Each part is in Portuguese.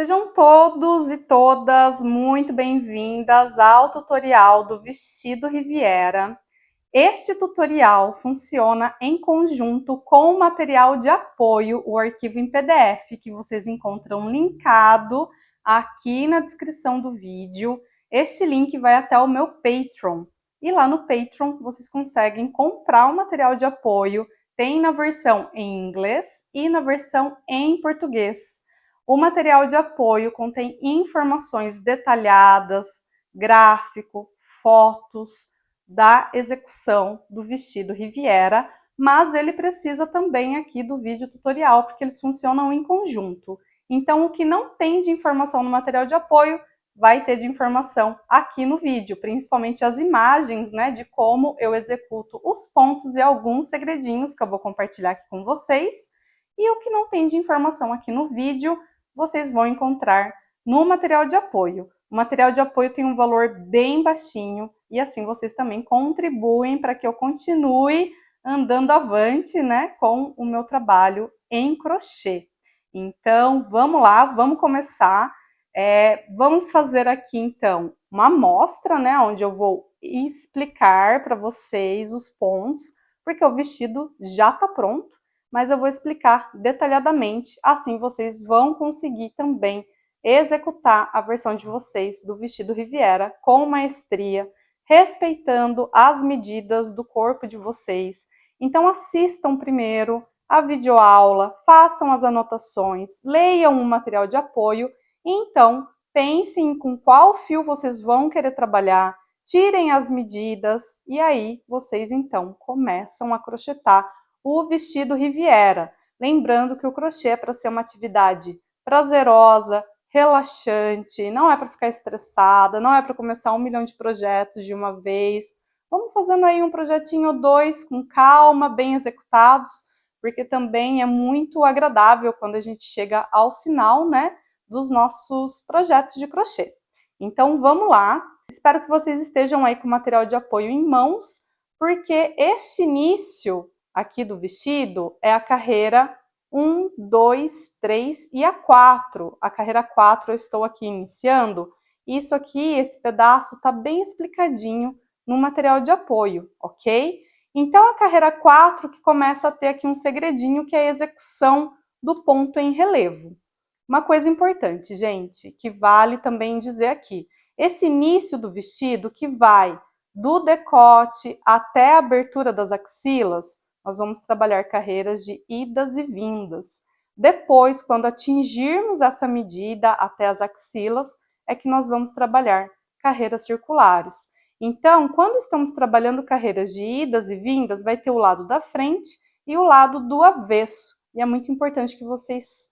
Sejam todos e todas muito bem-vindas ao tutorial do vestido Riviera. Este tutorial funciona em conjunto com o material de apoio, o arquivo em PDF, que vocês encontram linkado aqui na descrição do vídeo. Este link vai até o meu Patreon. E lá no Patreon vocês conseguem comprar o material de apoio, tem na versão em inglês e na versão em português. O material de apoio contém informações detalhadas, gráfico, fotos da execução do vestido Riviera, mas ele precisa também aqui do vídeo tutorial, porque eles funcionam em conjunto. Então, o que não tem de informação no material de apoio, vai ter de informação aqui no vídeo, principalmente as imagens, né, de como eu executo os pontos e alguns segredinhos que eu vou compartilhar aqui com vocês. E o que não tem de informação aqui no vídeo, vocês vão encontrar no material de apoio. O material de apoio tem um valor bem baixinho e assim vocês também contribuem para que eu continue andando avante, né, com o meu trabalho em crochê. Então, vamos lá, vamos começar. Vamos fazer aqui, então, uma amostra, né, onde eu vou explicar para vocês os pontos, porque o vestido já está pronto, mas eu vou explicar detalhadamente, assim vocês vão conseguir também executar a versão de vocês do vestido Riviera com maestria, respeitando as medidas do corpo de vocês. Então assistam primeiro a videoaula, façam as anotações, leiam o material de apoio e então pensem com qual fio vocês vão querer trabalhar, tirem as medidas e aí vocês então começam a crochetar o vestido Riviera. Lembrando que o crochê é para ser uma atividade prazerosa, relaxante, não é para ficar estressada, não é para começar 1 milhão de projetos de uma vez. Vamos fazendo aí um projetinho ou dois com calma, bem executados, porque também é muito agradável quando a gente chega ao final, né, dos nossos projetos de crochê. Então vamos lá, espero que vocês estejam aí com o material de apoio em mãos, porque este início aqui do vestido é a carreira 1, 2, 3 e a 4. A carreira 4 eu estou aqui iniciando. Isso aqui, esse pedaço, está bem explicadinho no material de apoio, ok? Então, a carreira 4 que começa a ter aqui um segredinho, que é a execução do ponto em relevo. Uma coisa importante, gente, que vale também dizer aqui. Esse início do vestido, que vai do decote até a abertura das axilas, nós vamos trabalhar carreiras de idas e vindas. Depois, quando atingirmos essa medida até as axilas, é que nós vamos trabalhar carreiras circulares. Então, quando estamos trabalhando carreiras de idas e vindas, vai ter o lado da frente e o lado do avesso. E é muito importante que vocês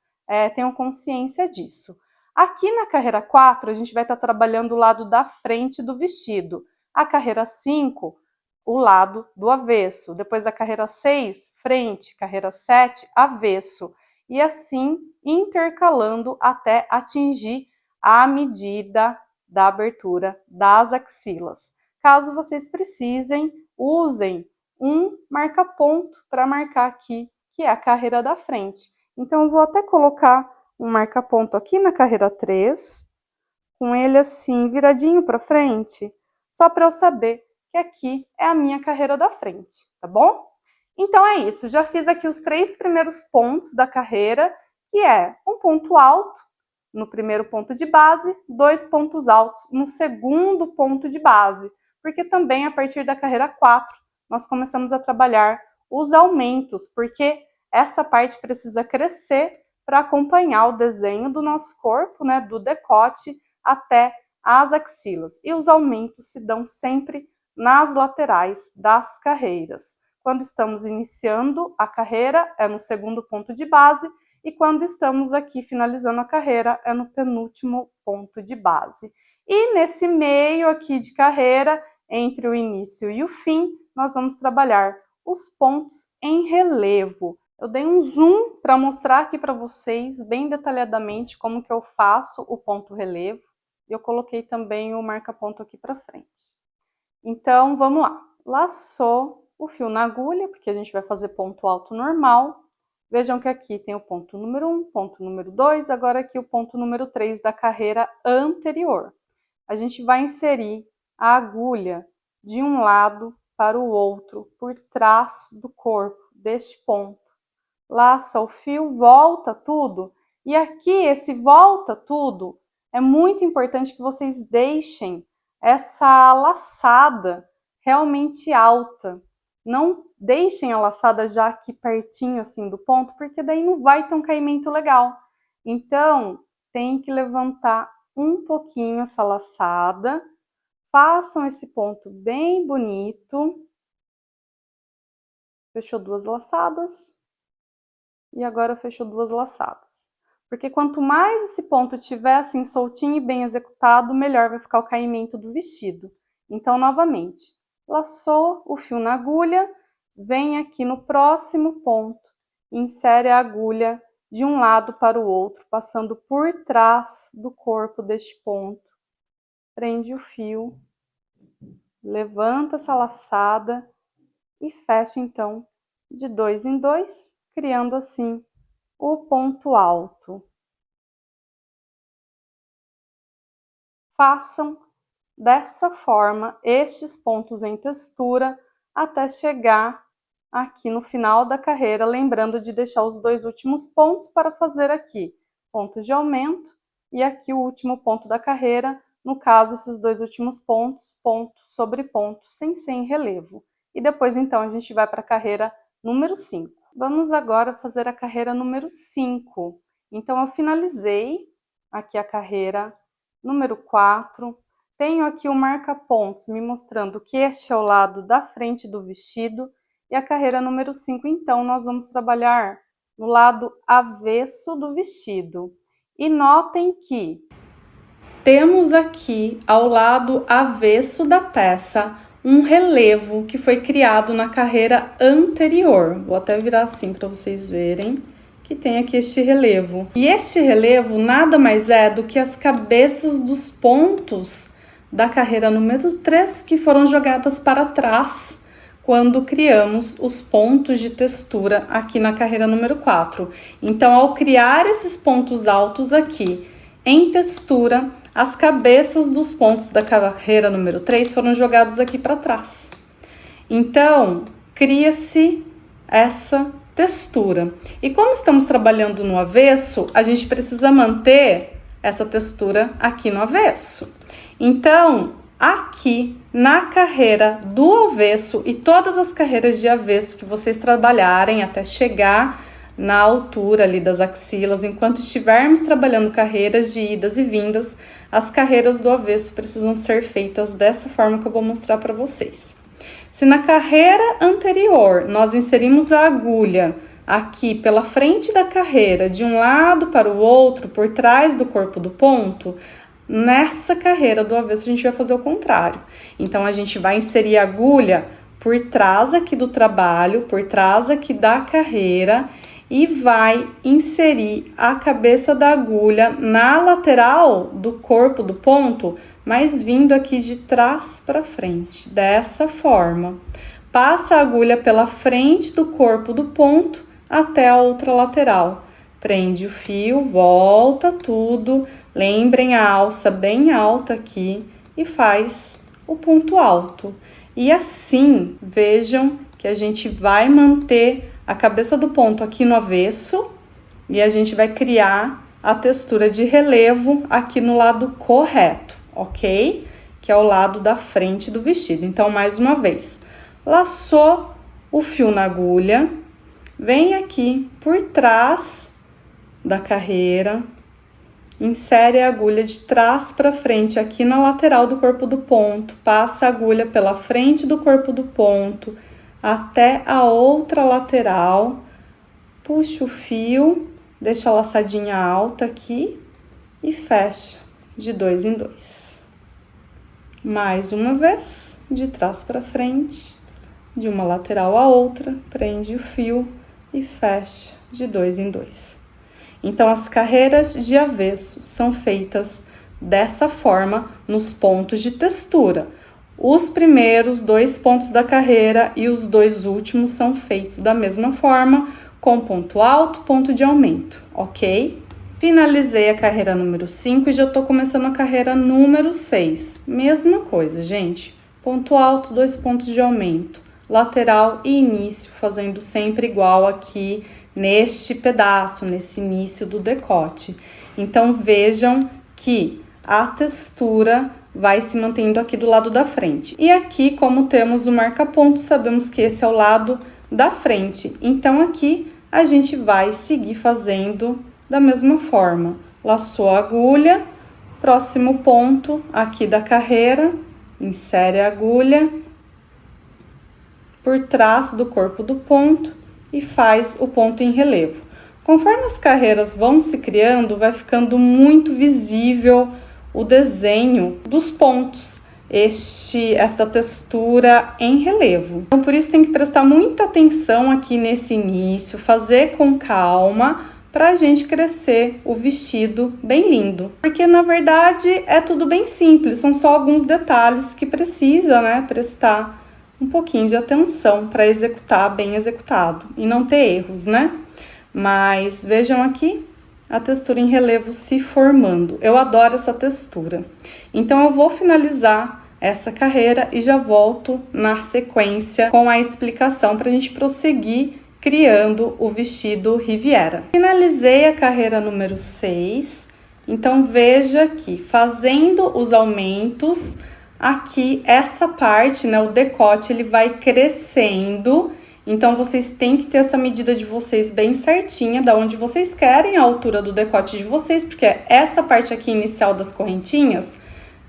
tenham consciência disso. Aqui na carreira 4, a gente vai estar trabalhando o lado da frente do vestido. A carreira 5, o lado do avesso. Depois a carreira 6, frente. Carreira 7, avesso. E assim intercalando até atingir a medida da abertura das axilas. Caso vocês precisem, usem um marca-ponto para marcar aqui, que é a carreira da frente. Então, eu vou até colocar um marca-ponto aqui na carreira 3, com ele assim, viradinho para frente, só para eu saber que aqui é a minha carreira da frente, tá bom? Então é isso, já fiz aqui os 3 primeiros pontos da carreira, que é um ponto alto no primeiro ponto de base, 2 pontos altos no segundo ponto de base, porque também a partir da carreira 4 nós começamos a trabalhar os aumentos, porque essa parte precisa crescer para acompanhar o desenho do nosso corpo, né, do decote até as axilas. E os aumentos se dão sempre nas laterais das carreiras. Quando estamos iniciando a carreira, é no segundo ponto de base, e quando estamos aqui finalizando a carreira, é no penúltimo ponto de base. E nesse meio aqui de carreira, entre o início e o fim, nós vamos trabalhar os pontos em relevo. Eu dei um zoom para mostrar aqui para vocês bem detalhadamente como que eu faço o ponto relevo. E eu coloquei também o marca-ponto aqui para frente. Então, vamos lá. Laçou o fio na agulha, porque a gente vai fazer ponto alto normal. Vejam que aqui tem o ponto número 1, ponto número 2, agora aqui o ponto número 3 da carreira anterior. A gente vai inserir a agulha de um lado para o outro, por trás do corpo, deste ponto. Laça o fio, volta tudo. E aqui, esse volta tudo, é muito importante que vocês deixem essa laçada realmente alta. Não deixem a laçada já aqui pertinho assim do ponto, porque daí não vai ter um caimento legal. Então, tem que levantar um pouquinho essa laçada. Façam esse ponto bem bonito. Fechou 2 laçadas. E agora fechou 2 laçadas. Porque quanto mais esse ponto tiver assim soltinho e bem executado, melhor vai ficar o caimento do vestido. Então, novamente, laçou o fio na agulha, vem aqui no próximo ponto, insere a agulha de um lado para o outro, passando por trás do corpo deste ponto. Prende o fio, levanta essa laçada e fecha então de 2 em 2, criando assim o ponto alto. Façam dessa forma estes pontos em textura até chegar aqui no final da carreira, lembrando de deixar os 2 últimos pontos para fazer aqui ponto de aumento e aqui o último ponto da carreira, no caso esses 2 últimos pontos, ponto sobre ponto, sem ser em relevo. E depois então a gente vai para a carreira número 5. Vamos agora fazer a carreira número 5. Então eu finalizei aqui a carreira número 4. Tenho aqui o marca-pontos me mostrando que este é o lado da frente do vestido. E a carreira número 5, então, nós vamos trabalhar no lado avesso do vestido. E notem que temos aqui, ao lado avesso da peça, um relevo que foi criado na carreira anterior. Vou até virar assim para vocês verem que tem aqui este relevo. E este relevo nada mais é do que as cabeças dos pontos da carreira número 3 que foram jogadas para trás quando criamos os pontos de textura aqui na carreira número 4. Então, ao criar esses pontos altos aqui em textura, as cabeças dos pontos da carreira número 3 foram jogados aqui para trás. Então, cria-se essa textura. E como estamos trabalhando no avesso, a gente precisa manter essa textura aqui no avesso. Então, aqui na carreira do avesso e todas as carreiras de avesso que vocês trabalharem até chegar na altura ali das axilas, enquanto estivermos trabalhando carreiras de idas e vindas, as carreiras do avesso precisam ser feitas dessa forma que eu vou mostrar para vocês. Se na carreira anterior nós inserimos a agulha aqui pela frente da carreira, de um lado para o outro, por trás do corpo do ponto, nessa carreira do avesso a gente vai fazer o contrário. Então, a gente vai inserir a agulha por trás aqui do trabalho, por trás aqui da carreira e vai inserir a cabeça da agulha na lateral do corpo do ponto, mas vindo aqui de trás para frente, dessa forma. Passa a agulha pela frente do corpo do ponto até a outra lateral. Prende o fio, volta tudo, lembrem a alça bem alta aqui e faz o ponto alto. E assim, vejam que a gente vai manter a cabeça do ponto aqui no avesso e a gente vai criar a textura de relevo aqui no lado correto, ok? Que é o lado da frente do vestido. Então, mais uma vez, laçou o fio na agulha, vem aqui por trás da carreira, insere a agulha de trás para frente aqui na lateral do corpo do ponto, passa a agulha pela frente do corpo do ponto até a outra lateral, puxa o fio, deixa a laçadinha alta aqui e fecha de 2 em 2. Mais uma vez, de trás para frente, de uma lateral a outra, prende o fio e fecha de 2 em 2. Então, as carreiras de avesso são feitas dessa forma nos pontos de textura. Os primeiros 2 pontos da carreira e os 2 últimos são feitos da mesma forma, com ponto alto, ponto de aumento, ok? Finalizei a carreira número 5 e já tô começando a carreira número 6. Mesma coisa, gente. Ponto alto, 2 pontos de aumento. Lateral e início, fazendo sempre igual aqui neste pedaço, nesse início do decote. Então, vejam que a textura vai se mantendo aqui do lado da frente. E aqui, como temos o marca-ponto, sabemos que esse é o lado da frente. Então, aqui a gente vai seguir fazendo da mesma forma. Laçou a agulha, próximo ponto aqui da carreira, insere a agulha por trás do corpo do ponto e faz o ponto em relevo. Conforme as carreiras vão se criando, vai ficando muito visível o desenho dos pontos, esta textura em relevo. Então, por isso tem que prestar muita atenção aqui nesse início, fazer com calma para a gente crescer o vestido bem lindo. Porque, na verdade, é tudo bem simples, são só alguns detalhes que precisa, né, prestar um pouquinho de atenção para executar bem executado e não ter erros, né? Mas vejam aqui a textura em relevo se formando. Eu adoro essa textura. Então, eu vou finalizar essa carreira e já volto na sequência com a explicação para a gente prosseguir criando o vestido Riviera. Finalizei a carreira número 6. Então, veja que fazendo os aumentos, aqui essa parte, né, o decote, ele vai crescendo. Então, vocês têm que ter essa medida de vocês bem certinha, da onde vocês querem a altura do decote de vocês, porque essa parte aqui inicial das correntinhas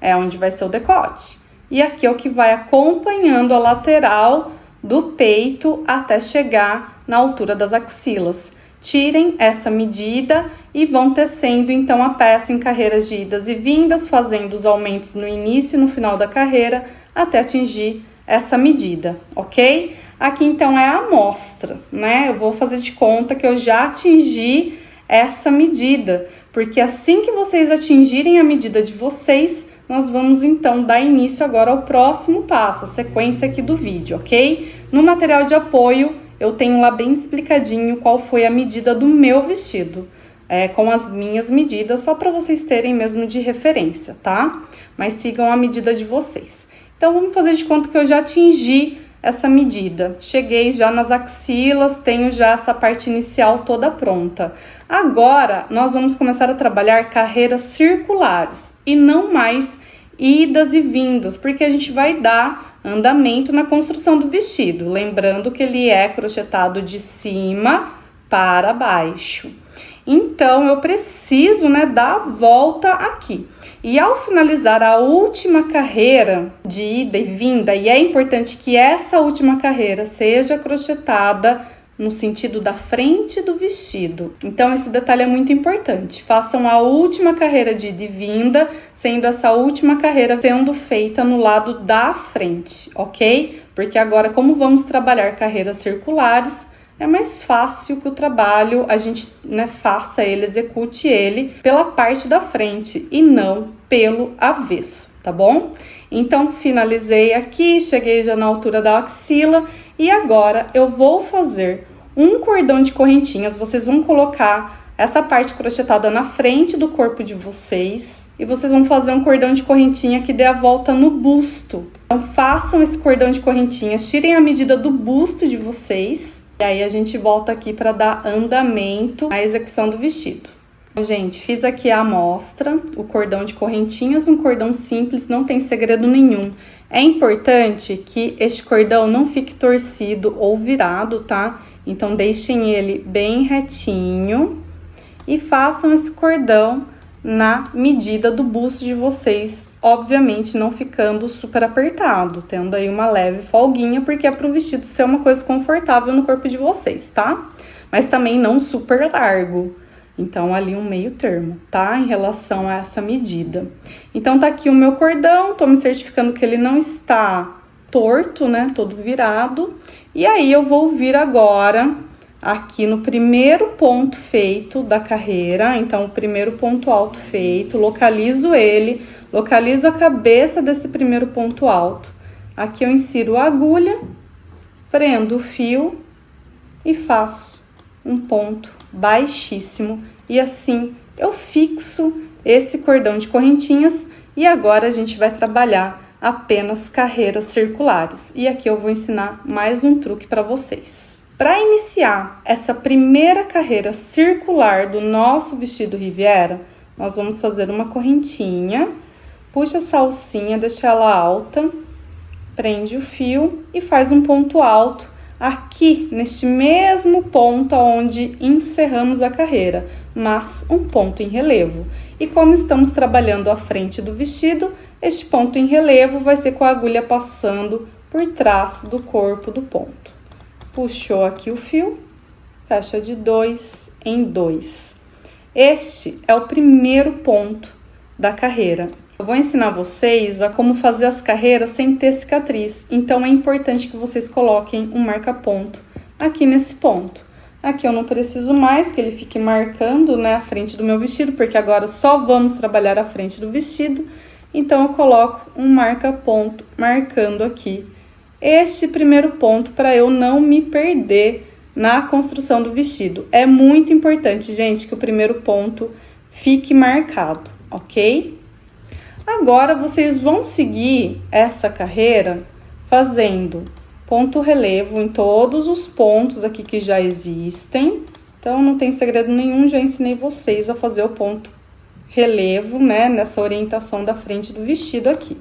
é onde vai ser o decote. E aqui é o que vai acompanhando a lateral do peito até chegar na altura das axilas. Tirem essa medida e vão tecendo então a peça em carreiras de idas e vindas, fazendo os aumentos no início e no final da carreira até atingir essa medida, ok? Aqui então é a amostra, né? Eu vou fazer de conta que eu já atingi essa medida, porque assim que vocês atingirem a medida de vocês, nós vamos então dar início agora ao próximo passo, a sequência aqui do vídeo, ok? No material de apoio, eu tenho lá bem explicadinho qual foi a medida do meu vestido, com as minhas medidas, só para vocês terem mesmo de referência, tá? Mas sigam a medida de vocês. Então, vamos fazer de conta que eu já atingi essa medida. Cheguei já nas axilas, tenho já essa parte inicial toda pronta. Agora, nós vamos começar a trabalhar carreiras circulares e não mais idas e vindas, porque a gente vai dar andamento na construção do vestido. Lembrando que ele é crochetado de cima para baixo. Então, eu preciso, né, dar a volta aqui. E ao finalizar a última carreira de ida e vinda, e é importante que essa última carreira seja crochetada no sentido da frente do vestido. Então, esse detalhe é muito importante. Façam a última carreira de ida e vinda, sendo essa última carreira sendo feita no lado da frente, ok? Porque agora, como vamos trabalhar carreiras circulares, é mais fácil que o trabalho a gente, né, faça ele, execute ele pela parte da frente e não pelo avesso, tá bom? Então, finalizei aqui, cheguei já na altura da axila e agora eu vou fazer um cordão de correntinhas. Vocês vão colocar essa parte crochetada na frente do corpo de vocês e vocês vão fazer um cordão de correntinha que dê a volta no busto. Então, façam esse cordão de correntinhas, tirem a medida do busto de vocês e aí a gente volta aqui para dar andamento à execução do vestido. Gente, fiz aqui a amostra, o cordão de correntinhas, um cordão simples, não tem segredo nenhum. É importante que este cordão não fique torcido ou virado, tá? Então, deixem ele bem retinho e façam esse cordão na medida do busto de vocês, obviamente não ficando super apertado, tendo aí uma leve folguinha, porque é pro vestido ser uma coisa confortável no corpo de vocês, tá? Mas também não super largo. Então, ali um meio termo, tá? Em relação a essa medida. Então, tá aqui o meu cordão, tô me certificando que ele não está torto, né? Todo virado. E aí, eu vou vir agora aqui no primeiro ponto feito da carreira. Então, o primeiro ponto alto feito, localizo ele, localizo a cabeça desse primeiro ponto alto. Aqui eu insiro a agulha, prendo o fio e faço um ponto baixíssimo e assim eu fixo esse cordão de correntinhas e agora a gente vai trabalhar apenas carreiras circulares. E aqui eu vou ensinar mais um truque para vocês. Para iniciar essa primeira carreira circular do nosso vestido Riviera, nós vamos fazer uma correntinha, puxa essa alcinha, deixa ela alta, prende o fio e faz um ponto alto aqui neste mesmo ponto onde encerramos a carreira, mas um ponto em relevo. E como estamos trabalhando a frente do vestido, este ponto em relevo vai ser com a agulha passando por trás do corpo do ponto. Puxou aqui o fio, fecha de 2 em 2. Este é o primeiro ponto da carreira. Eu vou ensinar vocês a como fazer as carreiras sem ter cicatriz, então é importante que vocês coloquem um marca-ponto aqui nesse ponto. Aqui eu não preciso mais que ele fique marcando, né, a frente do meu vestido, porque agora só vamos trabalhar a frente do vestido, então eu coloco um marca-ponto marcando aqui este primeiro ponto para eu não me perder na construção do vestido. É muito importante, gente, que o primeiro ponto fique marcado, ok? Agora, vocês vão seguir essa carreira fazendo ponto relevo em todos os pontos aqui que já existem. Então, não tem segredo nenhum, já ensinei vocês a fazer o ponto relevo, né, nessa orientação da frente do vestido aqui.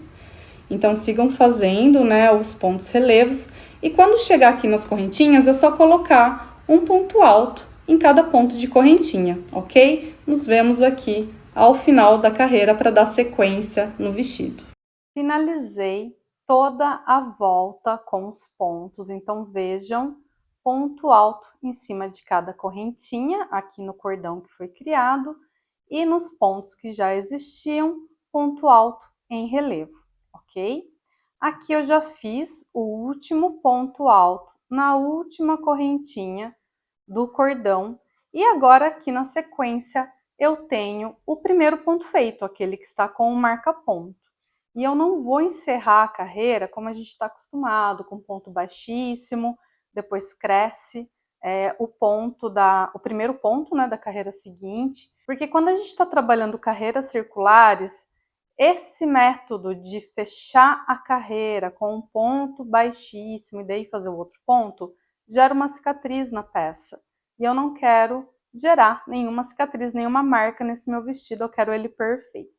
Então, sigam fazendo, né, os pontos relevos. E quando chegar aqui nas correntinhas, é só colocar um ponto alto em cada ponto de correntinha, ok? Nos vemos aqui ao final da carreira para dar sequência no vestido. Finalizei toda a volta com os pontos, então vejam, ponto alto em cima de cada correntinha, aqui no cordão que foi criado, e nos pontos que já existiam, ponto alto em relevo, ok? Aqui eu já fiz o último ponto alto na última correntinha do cordão, e agora aqui na sequência eu tenho o primeiro ponto feito, aquele que está com o marca-ponto. E eu não vou encerrar a carreira como a gente está acostumado, com ponto baixíssimo, depois cresce o primeiro ponto, né, da carreira seguinte, porque quando a gente está trabalhando carreiras circulares, esse método de fechar a carreira com um ponto baixíssimo e daí fazer o outro ponto, gera uma cicatriz na peça. E eu não quero gerar nenhuma cicatriz, nenhuma marca nesse meu vestido, eu quero ele perfeito.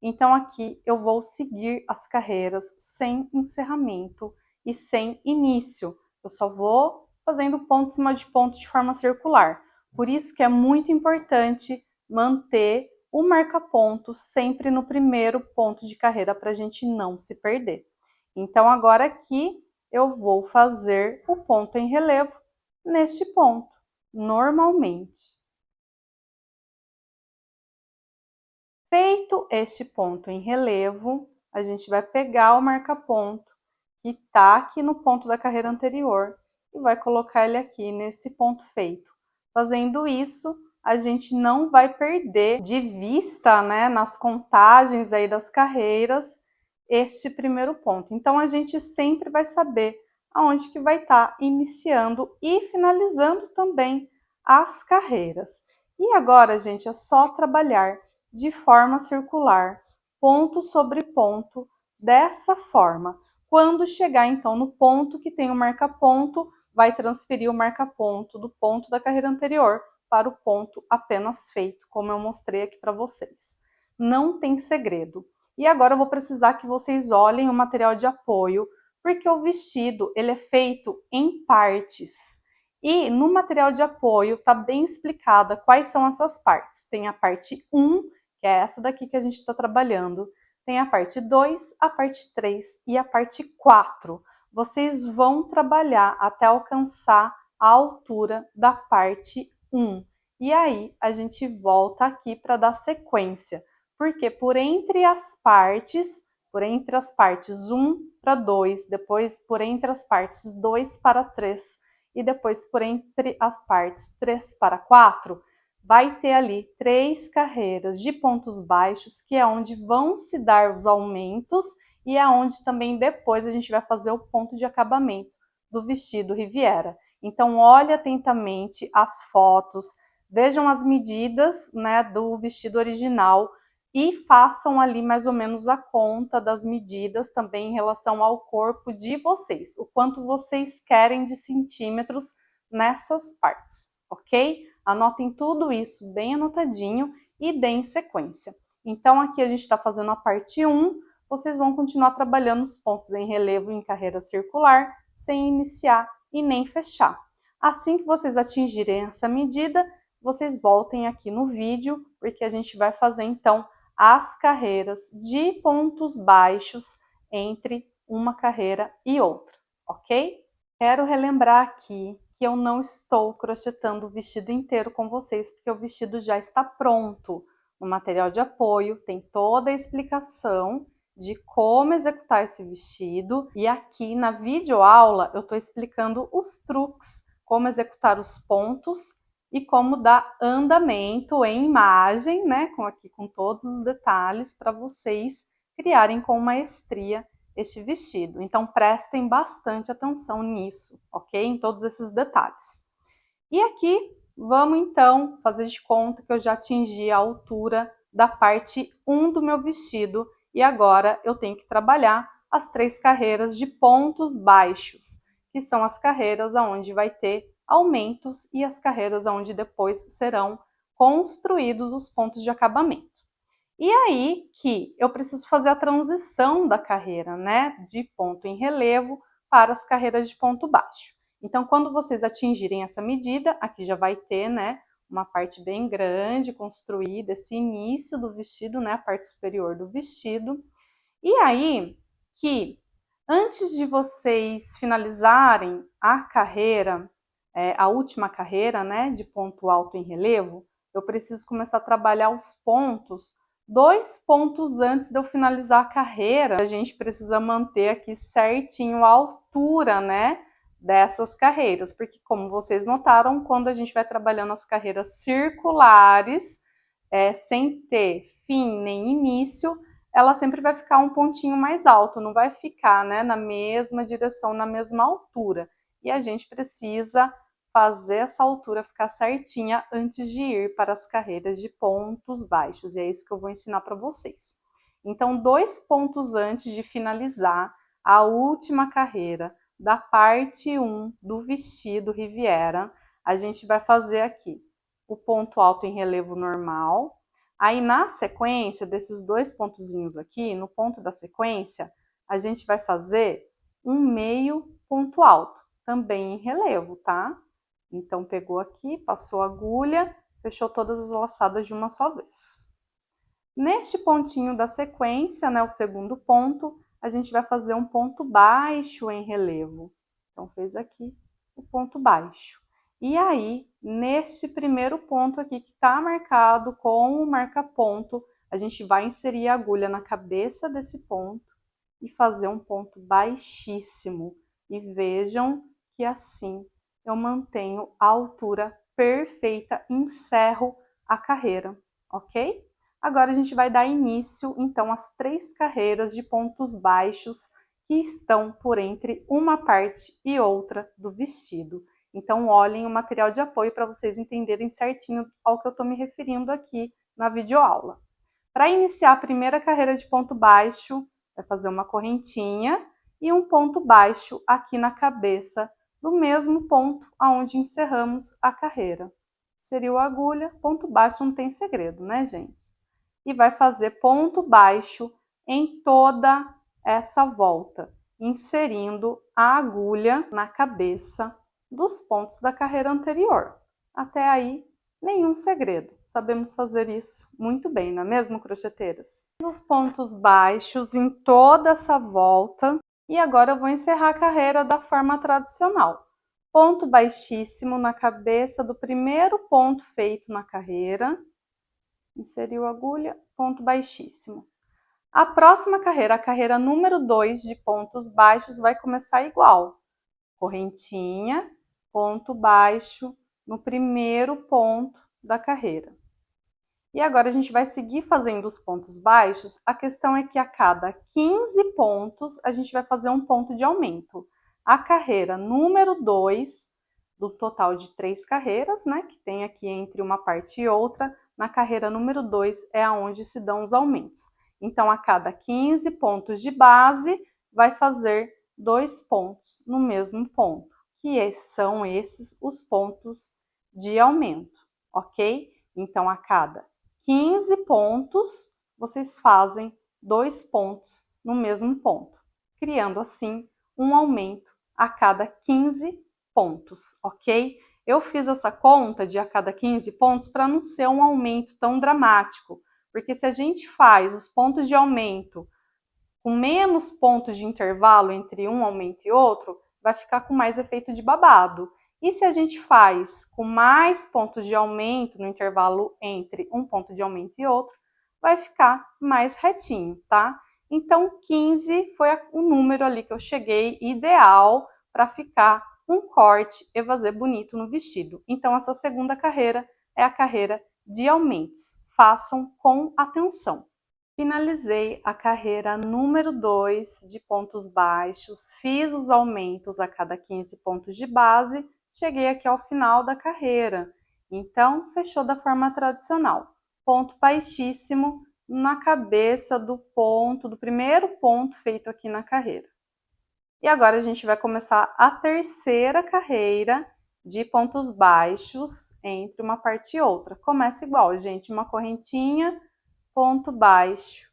Então aqui eu vou seguir as carreiras sem encerramento e sem início. Eu só vou fazendo ponto em cima de ponto de forma circular. Por isso que é muito importante manter o marca-ponto sempre no primeiro ponto de carreira para a gente não se perder. Então agora aqui eu vou fazer o ponto em relevo neste ponto, normalmente. Feito este ponto em relevo, a gente vai pegar o marca-ponto que está aqui no ponto da carreira anterior e vai colocar ele aqui nesse ponto feito. Fazendo isso, a gente não vai perder de vista, né, nas contagens aí das carreiras, este primeiro ponto. Então, a gente sempre vai saber aonde que vai estar iniciando e finalizando também as carreiras. E agora, gente, é só trabalhar de forma circular, ponto sobre ponto, dessa forma. Quando chegar, então, no ponto que tem o marca-ponto, vai transferir o marca-ponto do ponto da carreira anterior para o ponto apenas feito, como eu mostrei aqui para vocês. Não tem segredo. E agora eu vou precisar que vocês olhem o material de apoio, porque o vestido ele é feito em partes. E no material de apoio está bem explicada quais são essas partes. Tem a parte 1, que é essa daqui que a gente está trabalhando. Tem a parte 2, a parte 3 e a parte 4. Vocês vão trabalhar até alcançar a altura da parte 1. E aí, a gente volta aqui para dar sequência. Porque por entre as partes 1 para 2, depois por entre as partes 2 para 3 e depois por entre as partes 3 para 4, vai ter ali 3 carreiras de pontos baixos, que é onde vão se dar os aumentos e é onde também depois a gente vai fazer o ponto de acabamento do vestido Riviera. Então, olhe atentamente as fotos, vejam as medidas, né, do vestido original e façam ali mais ou menos a conta das medidas também em relação ao corpo de vocês, o quanto vocês querem de centímetros nessas partes, ok? Anotem tudo isso bem anotadinho e deem sequência. Então, aqui a gente está fazendo a parte 1, vocês vão continuar trabalhando os pontos em relevo em carreira circular, sem iniciar e nem fechar. Assim que vocês atingirem essa medida, vocês voltem aqui no vídeo, porque a gente vai fazer então as carreiras de pontos baixos entre uma carreira e outra, ok? Quero relembrar aqui que eu não estou crochetando o vestido inteiro com vocês, porque o vestido já está pronto. No material de apoio tem toda a explicação de como executar esse vestido, e aqui na videoaula eu estou explicando os truques, como executar os pontos e como dar andamento em imagem, né, com todos os detalhes para vocês criarem com maestria este vestido. Então prestem bastante atenção nisso, ok? Em todos esses detalhes. E aqui vamos então fazer de conta que eu já atingi a altura da parte 1 do meu vestido e agora eu tenho que trabalhar as 3 carreiras de pontos baixos, que são as carreiras onde vai ter aumentos e as carreiras onde depois serão construídos os pontos de acabamento. E aí que eu preciso fazer a transição da carreira, né, de ponto em relevo para as carreiras de ponto baixo. Então, quando vocês atingirem essa medida, aqui já vai ter, né, uma parte bem grande construída, esse início do vestido, né, a parte superior do vestido. E aí que, antes de vocês finalizarem a carreira, a última carreira, né, de ponto alto em relevo, eu preciso começar a trabalhar os pontos 2 pontos antes de eu finalizar a carreira. A gente precisa manter aqui certinho a altura, né, dessas carreiras, porque como vocês notaram, quando a gente vai trabalhando as carreiras circulares, sem ter fim nem início, ela sempre vai ficar um pontinho mais alto, não vai ficar, né, na mesma direção, na mesma altura. E a gente precisa fazer essa altura ficar certinha antes de ir para as carreiras de pontos baixos, e é isso que eu vou ensinar para vocês. Então, 2 pontos antes de finalizar a última carreira da parte 1 do vestido Riviera, a gente vai fazer aqui o ponto alto em relevo normal. Aí, na sequência desses 2 pontozinhos aqui, no ponto da sequência, a gente vai fazer um meio ponto alto, também em relevo, tá? Então, pegou aqui, passou a agulha, fechou todas as laçadas de uma só vez. Neste pontinho da sequência, né, o segundo ponto, a gente vai fazer um ponto baixo em relevo. Então, fez aqui o ponto baixo. E aí, neste primeiro ponto aqui que está marcado com o marca-ponto, a gente vai inserir a agulha na cabeça desse ponto e fazer um ponto baixíssimo. E vejam que assim eu mantenho a altura perfeita e encerro a carreira, ok? Agora a gente vai dar início, então, às 3 carreiras de pontos baixos que estão por entre uma parte e outra do vestido. Então, olhem o material de apoio para vocês entenderem certinho ao que eu estou me referindo aqui na videoaula. Para iniciar a primeira carreira de ponto baixo, vai fazer uma correntinha e um ponto baixo aqui na cabeça do mesmo ponto aonde encerramos a carreira. Inseriu a agulha, ponto baixo, não tem segredo, né, gente? E vai fazer ponto baixo em toda essa volta, inserindo a agulha na cabeça dos pontos da carreira anterior. Até aí, nenhum segredo. Sabemos fazer isso muito bem, não é mesmo, crocheteiras? Os pontos baixos em toda essa volta. E agora eu vou encerrar a carreira da forma tradicional. Ponto baixíssimo na cabeça do primeiro ponto feito na carreira. Inseriu a agulha, ponto baixíssimo. A próxima carreira, a carreira número 2 de pontos baixos, vai começar igual. Correntinha, ponto baixo no primeiro ponto da carreira. E agora a gente vai seguir fazendo os pontos baixos. A questão é que a cada 15 pontos a gente vai fazer um ponto de aumento. A carreira número 2 do total de 3 carreiras, né, que tem aqui entre uma parte e outra. Na carreira número 2 é aonde se dão os aumentos. Então, a cada 15 pontos de base, vai fazer 2 pontos no mesmo ponto, que são esses os pontos de aumento, ok? Então, a cada 15 pontos, vocês fazem 2 pontos no mesmo ponto, criando assim um aumento a cada 15 pontos, ok? Eu fiz essa conta de a cada 15 pontos para não ser um aumento tão dramático, porque se a gente faz os pontos de aumento com menos pontos de intervalo entre um aumento e outro, vai ficar com mais efeito de babado. E se a gente faz com mais pontos de aumento no intervalo entre um ponto de aumento e outro, vai ficar mais retinho, tá? Então, 15 foi o número ali que eu cheguei ideal para ficar um corte evasê bonito no vestido. Então, essa segunda carreira é a carreira de aumentos. Façam com atenção. Finalizei a carreira número 2 de pontos baixos, fiz os aumentos a cada 15 pontos de base, cheguei aqui ao final da carreira. Então, fechou da forma tradicional. Ponto baixíssimo na cabeça do primeiro ponto feito aqui na carreira. E agora a gente vai começar a terceira carreira de pontos baixos entre uma parte e outra. Começa igual, gente, uma correntinha, ponto baixo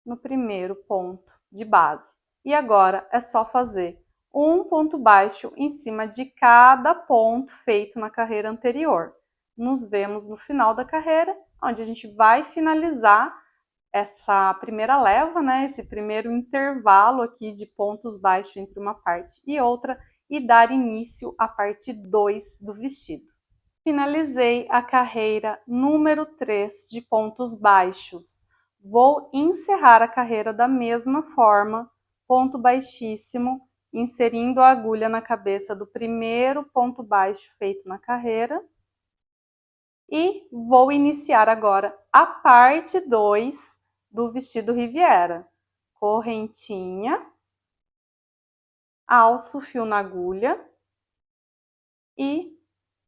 no primeiro ponto de base. E agora é só fazer um ponto baixo em cima de cada ponto feito na carreira anterior. Nos vemos no final da carreira, onde a gente vai finalizar essa primeira leva, né, esse primeiro intervalo aqui de pontos baixos entre uma parte e outra e dar início à parte 2 do vestido. Finalizei a carreira número 3 de pontos baixos. Vou encerrar a carreira da mesma forma, ponto baixíssimo, inserindo a agulha na cabeça do primeiro ponto baixo feito na carreira. E vou iniciar agora a parte 2 do vestido Riviera. Correntinha, alço o fio na agulha e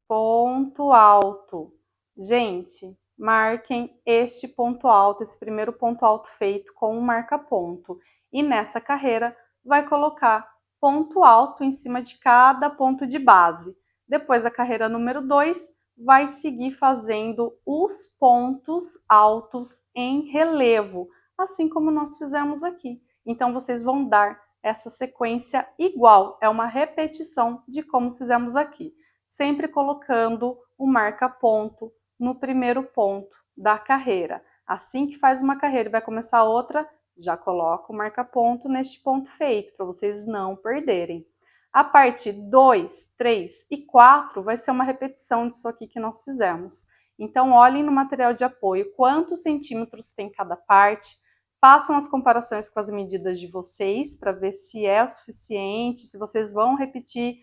ponto alto. Gente, marquem este ponto alto, esse primeiro ponto alto feito com um marca-ponto. E nessa carreira, vai colocar ponto alto em cima de cada ponto de base. Depois, a carreira número 2, vai seguir fazendo os pontos altos em relevo, assim como nós fizemos aqui. Então, vocês vão dar essa sequência igual, é uma repetição de como fizemos aqui, sempre colocando o marca-ponto no primeiro ponto da carreira. Assim que faz uma carreira e vai começar outra, já coloca o marca-ponto neste ponto feito, para vocês não perderem. A parte 2, 3 e 4 vai ser uma repetição disso aqui que nós fizemos. Então, olhem no material de apoio quantos centímetros tem cada parte, façam as comparações com as medidas de vocês para ver se é o suficiente, se vocês vão repetir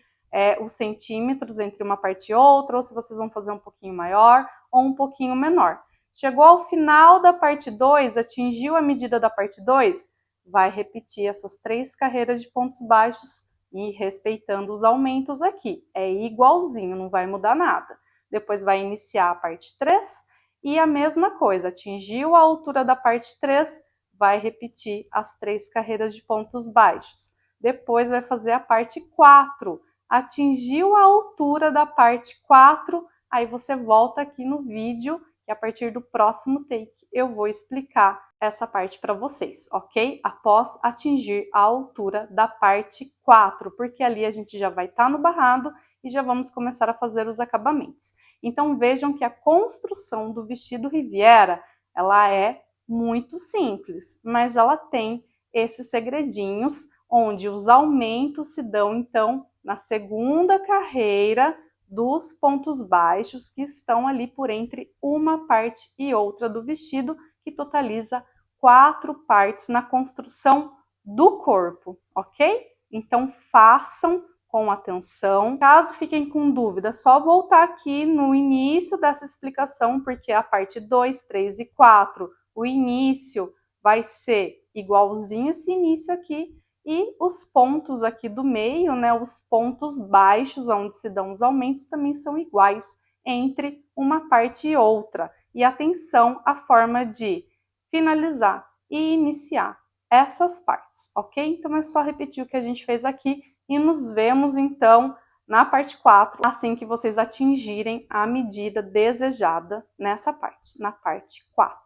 os centímetros entre uma parte e outra, ou se vocês vão fazer um pouquinho maior ou um pouquinho menor. Chegou ao final da parte 2, atingiu a medida da parte 2, vai repetir essas 3 carreiras de pontos baixos e respeitando os aumentos aqui. É igualzinho, não vai mudar nada. Depois vai iniciar a parte 3 e a mesma coisa, atingiu a altura da parte 3, vai repetir as 3 carreiras de pontos baixos. Depois vai fazer a parte 4, atingiu a altura da parte 4, aí você volta aqui no vídeo e a partir do próximo take eu vou explicar essa parte para vocês, ok? Após atingir a altura da parte 4, porque ali a gente já vai estar no barrado e já vamos começar a fazer os acabamentos. Então vejam que a construção do vestido Riviera, ela é muito simples, mas ela tem esses segredinhos onde os aumentos se dão então na segunda carreira dos pontos baixos que estão ali por entre uma parte e outra do vestido, que totaliza 4 partes na construção do corpo, ok? Então façam com atenção. Caso fiquem com dúvida, só voltar aqui no início dessa explicação, porque a parte 2, 3 e 4, o início vai ser igualzinho esse início aqui, E os pontos aqui do meio, né, os pontos baixos, onde se dão os aumentos, também são iguais entre uma parte e outra. E atenção à forma de finalizar e iniciar essas partes, ok? Então é só repetir o que a gente fez aqui e nos vemos então na parte 4, assim que vocês atingirem a medida desejada nessa parte, na parte 4.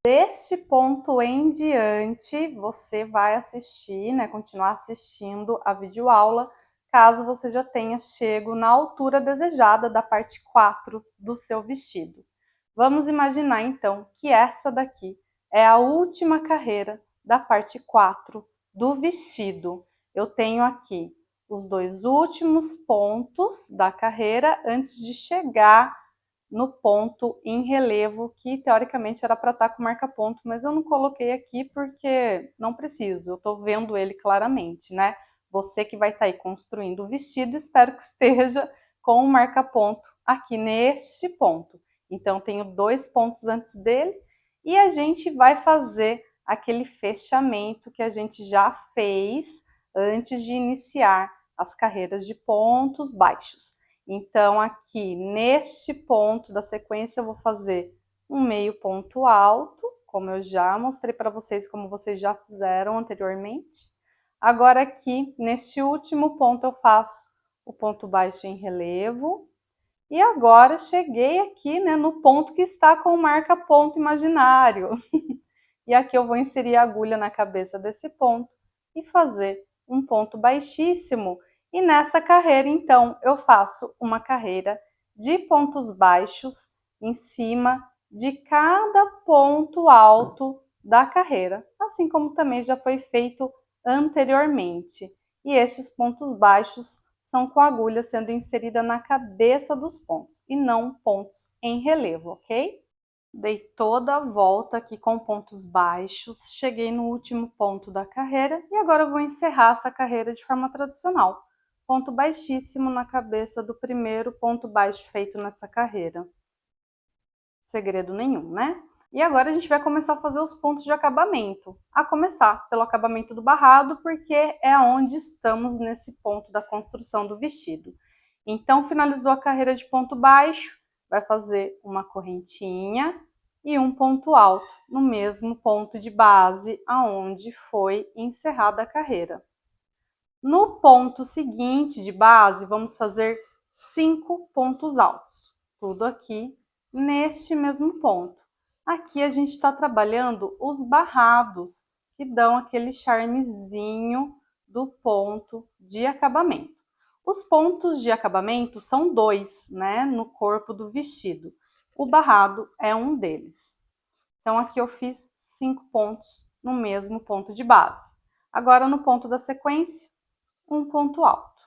Deste ponto em diante, você vai assistir, né, continuar assistindo a videoaula, caso você já tenha chego na altura desejada da parte 4 do seu vestido. Vamos imaginar, então, que essa daqui é a última carreira da parte 4 do vestido. Eu tenho aqui os dois últimos pontos da carreira antes de chegar no ponto em relevo, que teoricamente era para estar com marca-ponto, mas eu não coloquei aqui porque não preciso, eu estou vendo ele claramente, né? Você que vai estar aí construindo o vestido, espero que esteja com o marca-ponto aqui neste ponto. Então, tenho dois pontos antes dele e a gente vai fazer aquele fechamento que a gente já fez antes de iniciar as carreiras de pontos baixos. Então, aqui neste ponto da sequência, eu vou fazer um meio ponto alto, como eu já mostrei para vocês, como vocês já fizeram anteriormente. Agora, aqui neste último ponto, eu faço o ponto baixo em relevo. E agora, cheguei aqui, né, no ponto que está com o marca-ponto imaginário. E aqui eu vou inserir a agulha na cabeça desse ponto e fazer um ponto baixíssimo. E nessa carreira, então, eu faço uma carreira de pontos baixos em cima de cada ponto alto da carreira, assim como também já foi feito anteriormente. E estes pontos baixos são com a agulha sendo inserida na cabeça dos pontos e não pontos em relevo, ok? Dei toda a volta aqui com pontos baixos, cheguei no último ponto da carreira e agora eu vou encerrar essa carreira de forma tradicional. Ponto baixíssimo na cabeça do primeiro ponto baixo feito nessa carreira. Segredo nenhum, né? E agora a gente vai começar a fazer os pontos de acabamento. A começar pelo acabamento do barrado, porque é onde estamos nesse ponto da construção do vestido. Então, finalizou a carreira de ponto baixo, vai fazer uma correntinha e um ponto alto no mesmo ponto de base aonde foi encerrada a carreira. No ponto seguinte de base, vamos fazer 5 pontos altos, tudo aqui neste mesmo ponto. Aqui a gente está trabalhando os barrados, que dão aquele charmezinho do ponto de acabamento. Os pontos de acabamento são dois, né, no corpo do vestido. O barrado é um deles. Então, aqui eu fiz 5 pontos no mesmo ponto de base. Agora, no ponto da sequência, um ponto alto.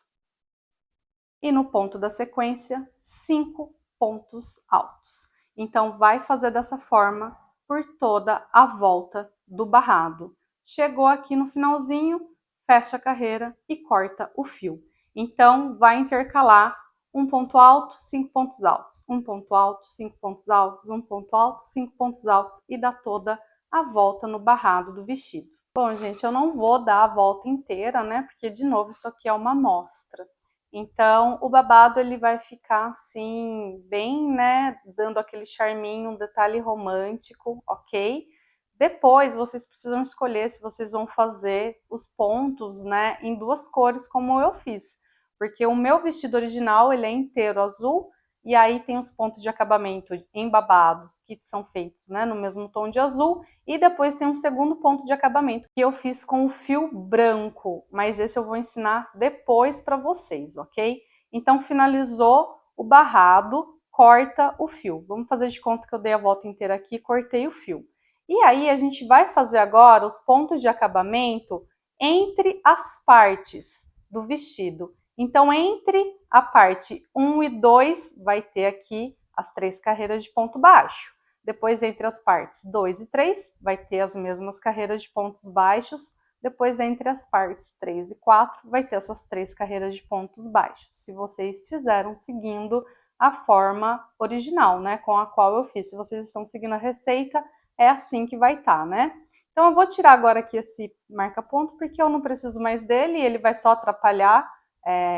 E no ponto da sequência, 5 pontos altos. Então, vai fazer dessa forma por toda a volta do barrado. Chegou aqui no finalzinho, fecha a carreira e corta o fio. Então, vai intercalar um ponto alto, 5 pontos altos, um ponto alto, 5 pontos altos, um ponto alto, 5 pontos altos e dá toda a volta no barrado do vestido. Bom, gente, eu não vou dar a volta inteira, né? Porque, de novo, isso aqui é uma amostra. Então, o babado ele vai ficar assim, bem, né, dando aquele charminho, um detalhe romântico, ok? Depois, vocês precisam escolher se vocês vão fazer os pontos, né, em duas cores, como eu fiz. Porque o meu vestido original, ele é inteiro azul, e aí tem os pontos de acabamento em babados, que são feitos, né, no mesmo tom de azul, e depois tem um segundo ponto de acabamento, que eu fiz com o fio branco, mas esse eu vou ensinar depois para vocês, ok? Então, finalizou o barrado, corta o fio. Vamos fazer de conta que eu dei a volta inteira aqui e cortei o fio. E aí, a gente vai fazer agora os pontos de acabamento entre as partes do vestido. Então, entre a parte 1 e 2, vai ter aqui as 3 carreiras de ponto baixo. Depois, entre as partes 2 e 3, vai ter as mesmas carreiras de pontos baixos. Depois, entre as partes 3 e 4, vai ter essas 3 carreiras de pontos baixos. Se vocês fizeram seguindo a forma original, né, com a qual eu fiz. Se vocês estão seguindo a receita, é assim que vai estar, né? Então, eu vou tirar agora aqui esse marca-ponto, porque eu não preciso mais dele, ele vai só atrapalhar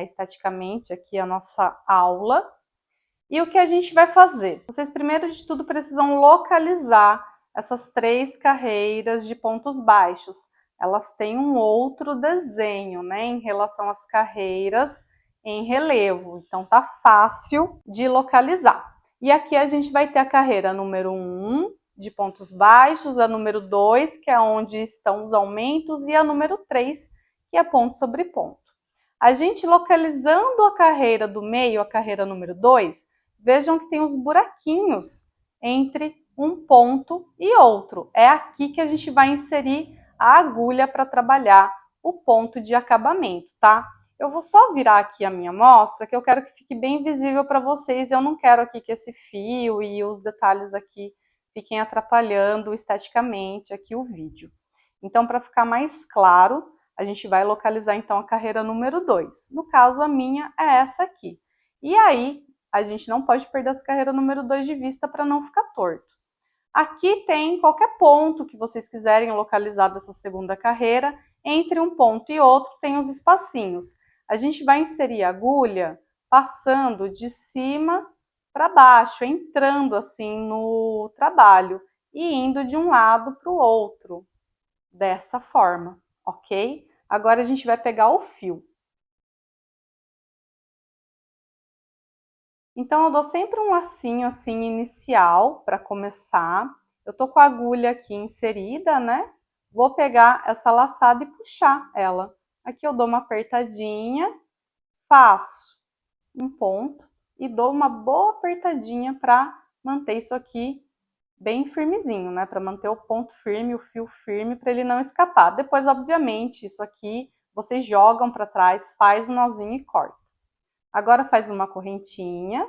esteticamente aqui a nossa aula. E o que a gente vai fazer? Vocês, primeiro de tudo, precisam localizar essas 3 carreiras de pontos baixos. Elas têm um outro desenho, né, em relação às carreiras em relevo. Então, tá fácil de localizar. E aqui a gente vai ter a carreira número 1, de pontos baixos, a número 2, que é onde estão os aumentos, e a número 3, que é ponto sobre ponto. A gente localizando a carreira do meio, a carreira número 2, vejam que tem os buraquinhos entre um ponto e outro. É aqui que a gente vai inserir a agulha para trabalhar o ponto de acabamento, tá? Eu vou só virar aqui a minha amostra, que eu quero que fique bem visível para vocês. Eu não quero aqui que esse fio e os detalhes aqui fiquem atrapalhando esteticamente aqui o vídeo. Então, para ficar mais claro, a gente vai localizar então a carreira número 2. No caso, a minha é essa aqui. E aí, a gente não pode perder essa carreira número 2 de vista para não ficar torto. Aqui tem qualquer ponto que vocês quiserem localizar dessa segunda carreira. Entre um ponto e outro tem os espacinhos. A gente vai inserir a agulha passando de cima para baixo, entrando assim no trabalho e indo de um lado para o outro, dessa forma, ok? Agora a gente vai pegar o fio. Então, eu dou sempre um lacinho assim inicial para começar. Eu tô com a agulha aqui inserida, né? Vou pegar essa laçada e puxar ela. Aqui eu dou uma apertadinha, faço um ponto e dou uma boa apertadinha para manter isso aqui bem firmezinho, né? Para manter o ponto firme, o fio firme, para ele não escapar. Depois, obviamente, isso aqui vocês jogam para trás, faz um nozinho e corta. Agora faz uma correntinha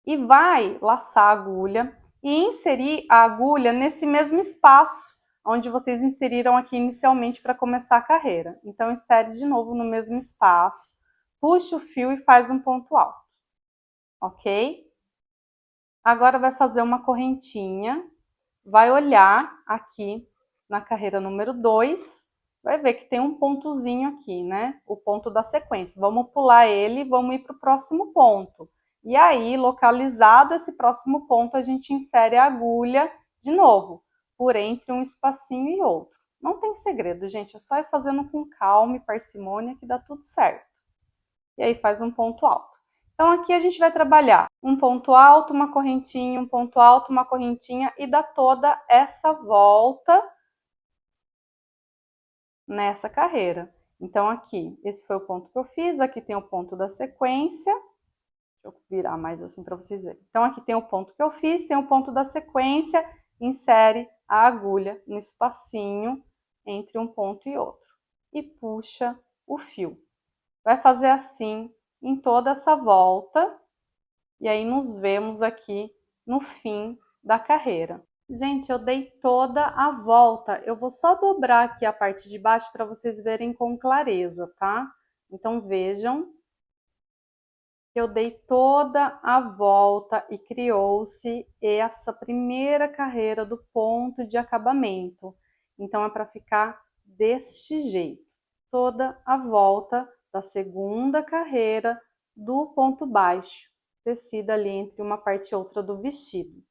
e vai laçar a agulha e inserir a agulha nesse mesmo espaço onde vocês inseriram aqui inicialmente para começar a carreira. Então, insere de novo no mesmo espaço, puxa o fio e faz um ponto alto, ok? Agora vai fazer uma correntinha, vai olhar aqui na carreira número 2, vai ver que tem um pontozinho aqui, né? O ponto da sequência. Vamos pular ele e vamos ir para o próximo ponto. E aí, localizado esse próximo ponto, a gente insere a agulha de novo, por entre um espacinho e outro. Não tem segredo, gente, é só ir fazendo com calma e parcimônia que dá tudo certo. E aí faz um ponto alto. Então, aqui a gente vai trabalhar um ponto alto, uma correntinha, um ponto alto, uma correntinha e dá toda essa volta nessa carreira. Então, aqui, esse foi o ponto que eu fiz, aqui tem o ponto da sequência. Deixa eu virar mais assim para vocês verem. Então, aqui tem o ponto que eu fiz, tem o ponto da sequência, insere a agulha no espacinho entre um ponto e outro. E puxa o fio. Vai fazer assim em toda essa volta, e aí nos vemos aqui no fim da carreira. Gente, eu dei toda a volta. Eu vou só dobrar aqui a parte de baixo para vocês verem com clareza, tá? Então, vejam que eu dei toda a volta e criou-se essa primeira carreira do ponto de acabamento. Então, é para ficar deste jeito. Toda a volta da segunda carreira do ponto baixo, tecida ali entre uma parte e outra do vestido.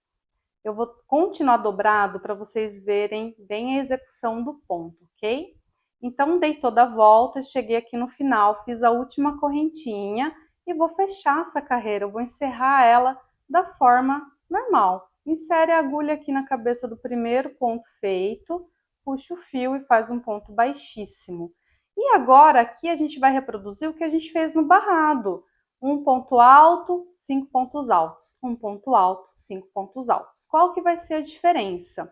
Eu vou continuar dobrado para vocês verem bem a execução do ponto, ok? Então, dei toda a volta, cheguei aqui no final, fiz a última correntinha e vou fechar essa carreira, eu vou encerrar ela da forma normal. Insere a agulha aqui na cabeça do primeiro ponto feito, puxa o fio e faz um ponto baixíssimo. E agora aqui a gente vai reproduzir o que a gente fez no barrado. Um ponto alto, 5 pontos altos. Um ponto alto, 5 pontos altos. Qual que vai ser a diferença?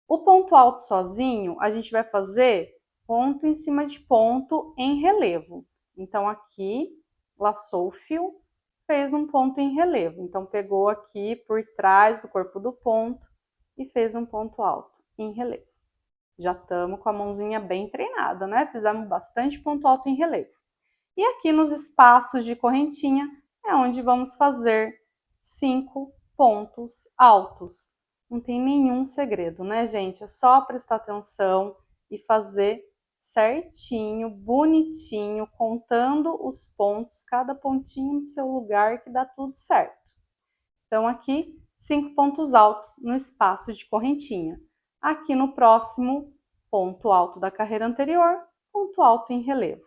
O ponto alto sozinho, a gente vai fazer ponto em cima de ponto em relevo. Então, aqui, laçou o fio, fez um ponto em relevo. Então, pegou aqui por trás do corpo do ponto e fez um ponto alto em relevo. Já estamos com a mãozinha bem treinada, né? Fizemos bastante ponto alto em relevo. E aqui nos espaços de correntinha é onde vamos fazer 5 pontos altos. Não tem nenhum segredo, né, gente? É só prestar atenção e fazer certinho, bonitinho, contando os pontos, cada pontinho no seu lugar, que dá tudo certo. Então, aqui, 5 pontos altos no espaço de correntinha. Aqui no próximo, ponto alto da carreira anterior, ponto alto em relevo,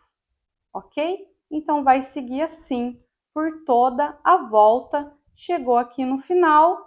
ok? Então, vai seguir assim por toda a volta. Chegou aqui no final,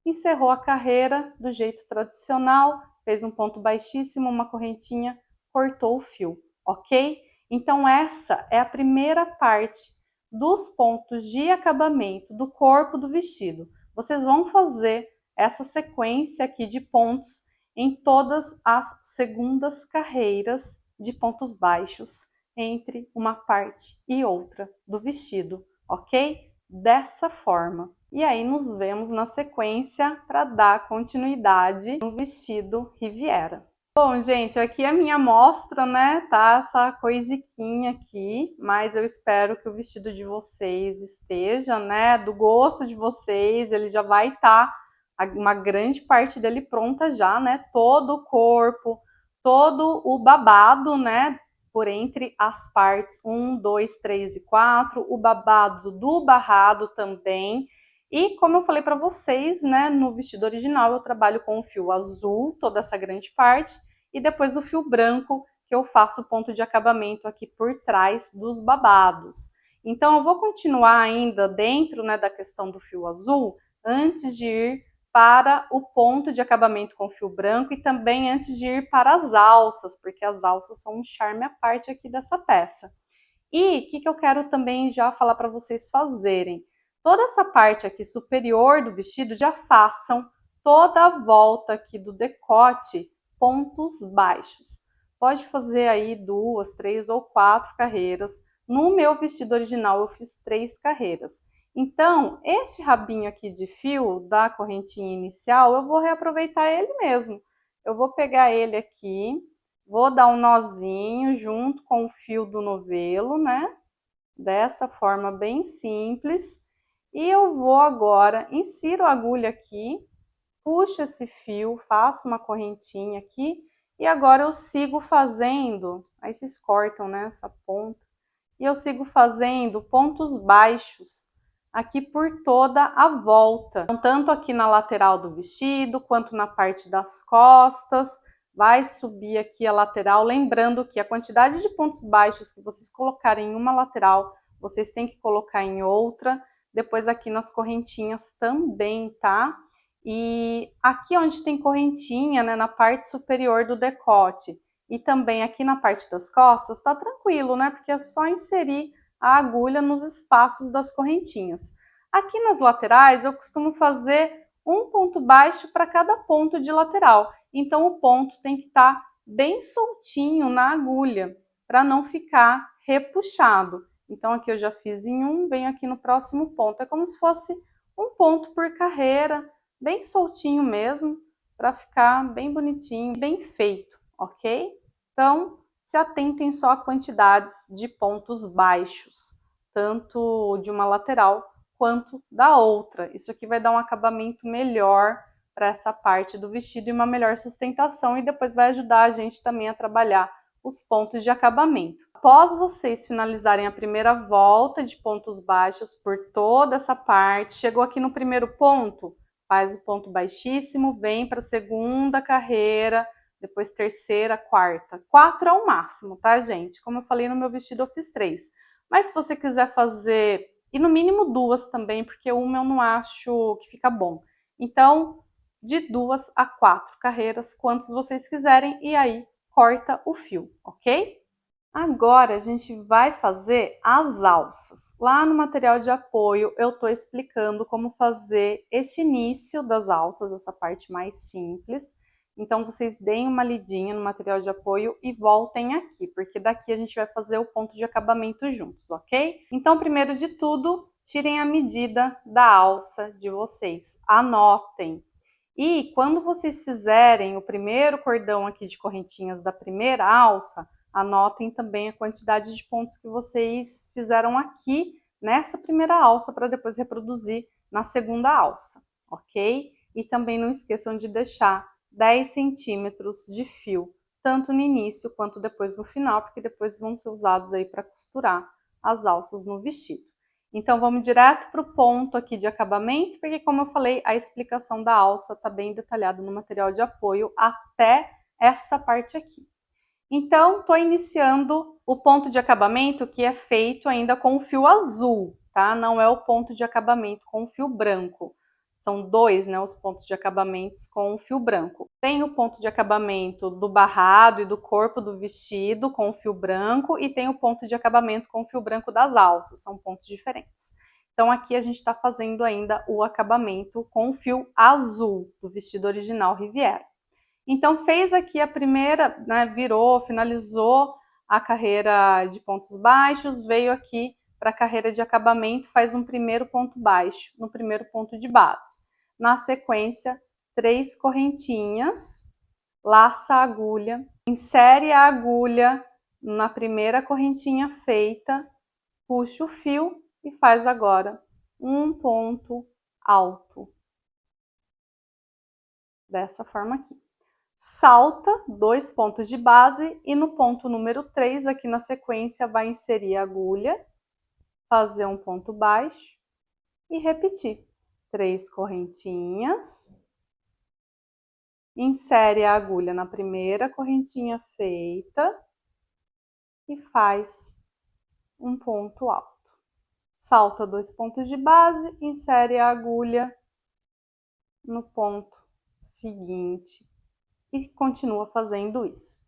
encerrou a carreira do jeito tradicional, fez um ponto baixíssimo, uma correntinha, cortou o fio, ok? Então, essa é a primeira parte dos pontos de acabamento do corpo do vestido. Vocês vão fazer essa sequência aqui de pontos em todas as segundas carreiras de pontos baixos entre uma parte e outra do vestido, ok? Dessa forma. E aí nos vemos na sequência para dar continuidade no vestido Riviera. Bom, gente, aqui é a minha amostra, né? Tá essa coisiquinha aqui, mas eu espero que o vestido de vocês esteja, né? Do gosto de vocês, ele já vai estar, uma grande parte dele pronta já, né? Todo o corpo, todo o babado, né? Por entre as partes 1, 2, 3 e 4, o babado do barrado também. E como eu falei para vocês, né, no vestido original eu trabalho com o fio azul, toda essa grande parte, e depois o fio branco, que eu faço o ponto de acabamento aqui por trás dos babados. Então eu vou continuar ainda dentro, né, da questão do fio azul, antes de ir para o ponto de acabamento com fio branco e também antes de ir para as alças, porque as alças são um charme à parte aqui dessa peça. E o que eu quero também já falar para vocês fazerem? Toda essa parte aqui superior do vestido, já façam toda a volta aqui do decote pontos baixos. Pode fazer aí 2, 3 ou 4 carreiras. No meu vestido original eu fiz 3 carreiras. Então, este rabinho aqui de fio da correntinha inicial, eu vou reaproveitar ele mesmo. Eu vou pegar ele aqui, vou dar um nozinho junto com o fio do novelo, né? Dessa forma bem simples. E eu vou agora, insiro a agulha aqui, puxo esse fio, faço uma correntinha aqui, e agora eu sigo fazendo, aí vocês cortam, né, essa ponta, e eu sigo fazendo pontos baixos aqui por toda a volta, tanto aqui na lateral do vestido, quanto na parte das costas. Vai subir aqui a lateral, lembrando que a quantidade de pontos baixos que vocês colocarem em uma lateral, vocês têm que colocar em outra, depois aqui nas correntinhas também, tá? E aqui onde tem correntinha, né, na parte superior do decote, e também aqui na parte das costas, tá tranquilo, né? Porque é só inserir a agulha nos espaços das correntinhas. Aqui nas laterais, eu costumo fazer um ponto baixo para cada ponto de lateral. Então, o ponto tem que estar bem soltinho na agulha, para não ficar repuxado. Então, aqui eu já fiz em um, venho aqui no próximo ponto. É como se fosse um ponto por carreira, bem soltinho mesmo, para ficar bem bonitinho, bem feito, ok? Então, se atentem só a quantidades de pontos baixos, tanto de uma lateral quanto da outra. Isso aqui vai dar um acabamento melhor para essa parte do vestido e uma melhor sustentação, e depois vai ajudar a gente também a trabalhar os pontos de acabamento. Após vocês finalizarem a primeira volta de pontos baixos por toda essa parte, chegou aqui no primeiro ponto, faz o ponto baixíssimo, vem para a segunda carreira, depois terceira, quarta. 4 é o máximo, tá, gente? Como eu falei, no meu vestido eu fiz 3. Mas se você quiser fazer, e no mínimo 2 também, porque uma eu não acho que fica bom. Então, de 2 a 4 carreiras, quantos vocês quiserem, e aí corta o fio, ok? Agora a gente vai fazer as alças. Lá no material de apoio eu estou explicando como fazer este início das alças, essa parte mais simples. Então vocês deem uma lidinha no material de apoio e voltem aqui, porque daqui a gente vai fazer o ponto de acabamento juntos, ok? Então, primeiro de tudo, tirem a medida da alça de vocês, anotem. E quando vocês fizerem o primeiro cordão aqui de correntinhas da primeira alça, anotem também a quantidade de pontos que vocês fizeram aqui nessa primeira alça para depois reproduzir na segunda alça, ok? e também não esqueçam de deixar 10 centímetros de fio, tanto no início quanto depois no final, porque depois vão ser usados aí para costurar as alças no vestido. Então vamos direto para o ponto aqui de acabamento, porque como eu falei, a explicação da alça está bem detalhada no material de apoio até essa parte aqui. Então, estou iniciando o ponto de acabamento que é feito ainda com o fio azul, tá? Não é o ponto de acabamento com o fio branco. São dois, né, os pontos de acabamentos com o fio branco. Tem o ponto de acabamento do barrado e do corpo do vestido com o fio branco e tem o ponto de acabamento com o fio branco das alças, são pontos diferentes. Então aqui a gente está fazendo ainda o acabamento com o fio azul do vestido original Riviera. Então fez aqui a primeira, né, virou, finalizou a carreira de pontos baixos, veio aqui para a carreira de acabamento, faz um primeiro ponto baixo no primeiro ponto de base. Na sequência, 3 correntinhas, laça a agulha, insere a agulha na primeira correntinha feita, puxa o fio e faz agora um ponto alto. Dessa forma aqui. Salta 2 pontos de base e no ponto número 3, aqui na sequência, vai inserir a agulha, fazer um ponto baixo e repetir. 3 correntinhas, insere a agulha na primeira correntinha feita e faz um ponto alto. Salta 2 pontos de base, insere a agulha no ponto seguinte e continua fazendo isso.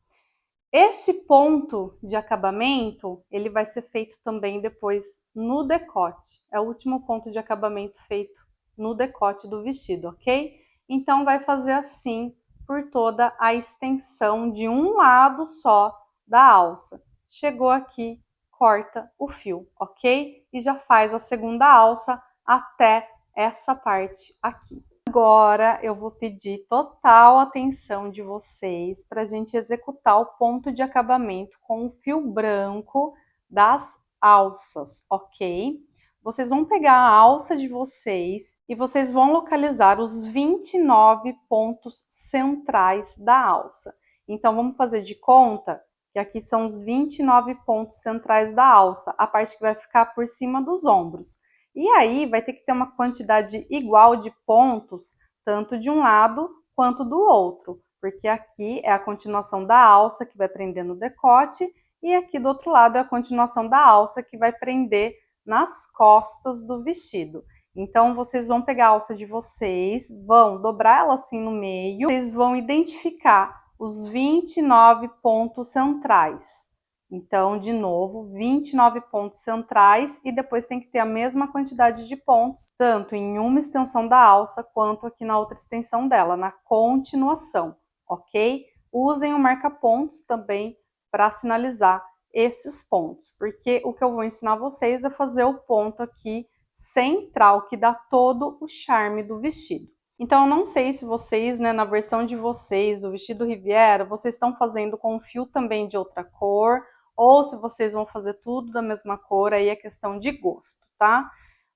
Este ponto de acabamento, ele vai ser feito também depois no decote. É o último ponto de acabamento feito no decote do vestido, ok? Então, vai fazer assim por toda a extensão de um lado só da alça. Chegou aqui, corta o fio, ok? E já faz a segunda alça até essa parte aqui. Agora eu vou pedir total atenção de vocês para a gente executar o ponto de acabamento com o fio branco das alças, ok? Vocês vão pegar a alça de vocês e vocês vão localizar os 29 pontos centrais da alça. Então vamos fazer de conta que aqui são os 29 pontos centrais da alça, a parte que vai ficar por cima dos ombros. E aí vai ter que ter uma quantidade igual de pontos, tanto de um lado quanto do outro, porque aqui é a continuação da alça que vai prender no decote e aqui do outro lado é a continuação da alça que vai prender nas costas do vestido. Então vocês vão pegar a alça de vocês, vão dobrar ela assim no meio, vocês vão identificar os 29 pontos centrais. Então, de novo, 29 pontos centrais e depois tem que ter a mesma quantidade de pontos, tanto em uma extensão da alça quanto aqui na outra extensão dela, na continuação, ok? Usem o marca-pontos também para sinalizar esses pontos, porque o que eu vou ensinar vocês é fazer o ponto aqui central, que dá todo o charme do vestido. Então, eu não sei se vocês, né, na versão de vocês, o vestido Riviera, vocês estão fazendo com um fio também de outra cor, ou se vocês vão fazer tudo da mesma cor, aí é questão de gosto, tá?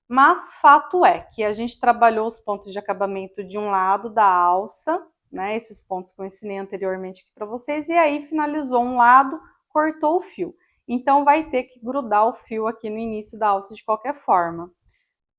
Mas fato é que a gente trabalhou os pontos de acabamento de um lado da alça, né? Esses pontos que eu ensinei anteriormente aqui para vocês, e aí finalizou um lado, cortou o fio. Então vai ter que grudar o fio aqui no início da alça de qualquer forma.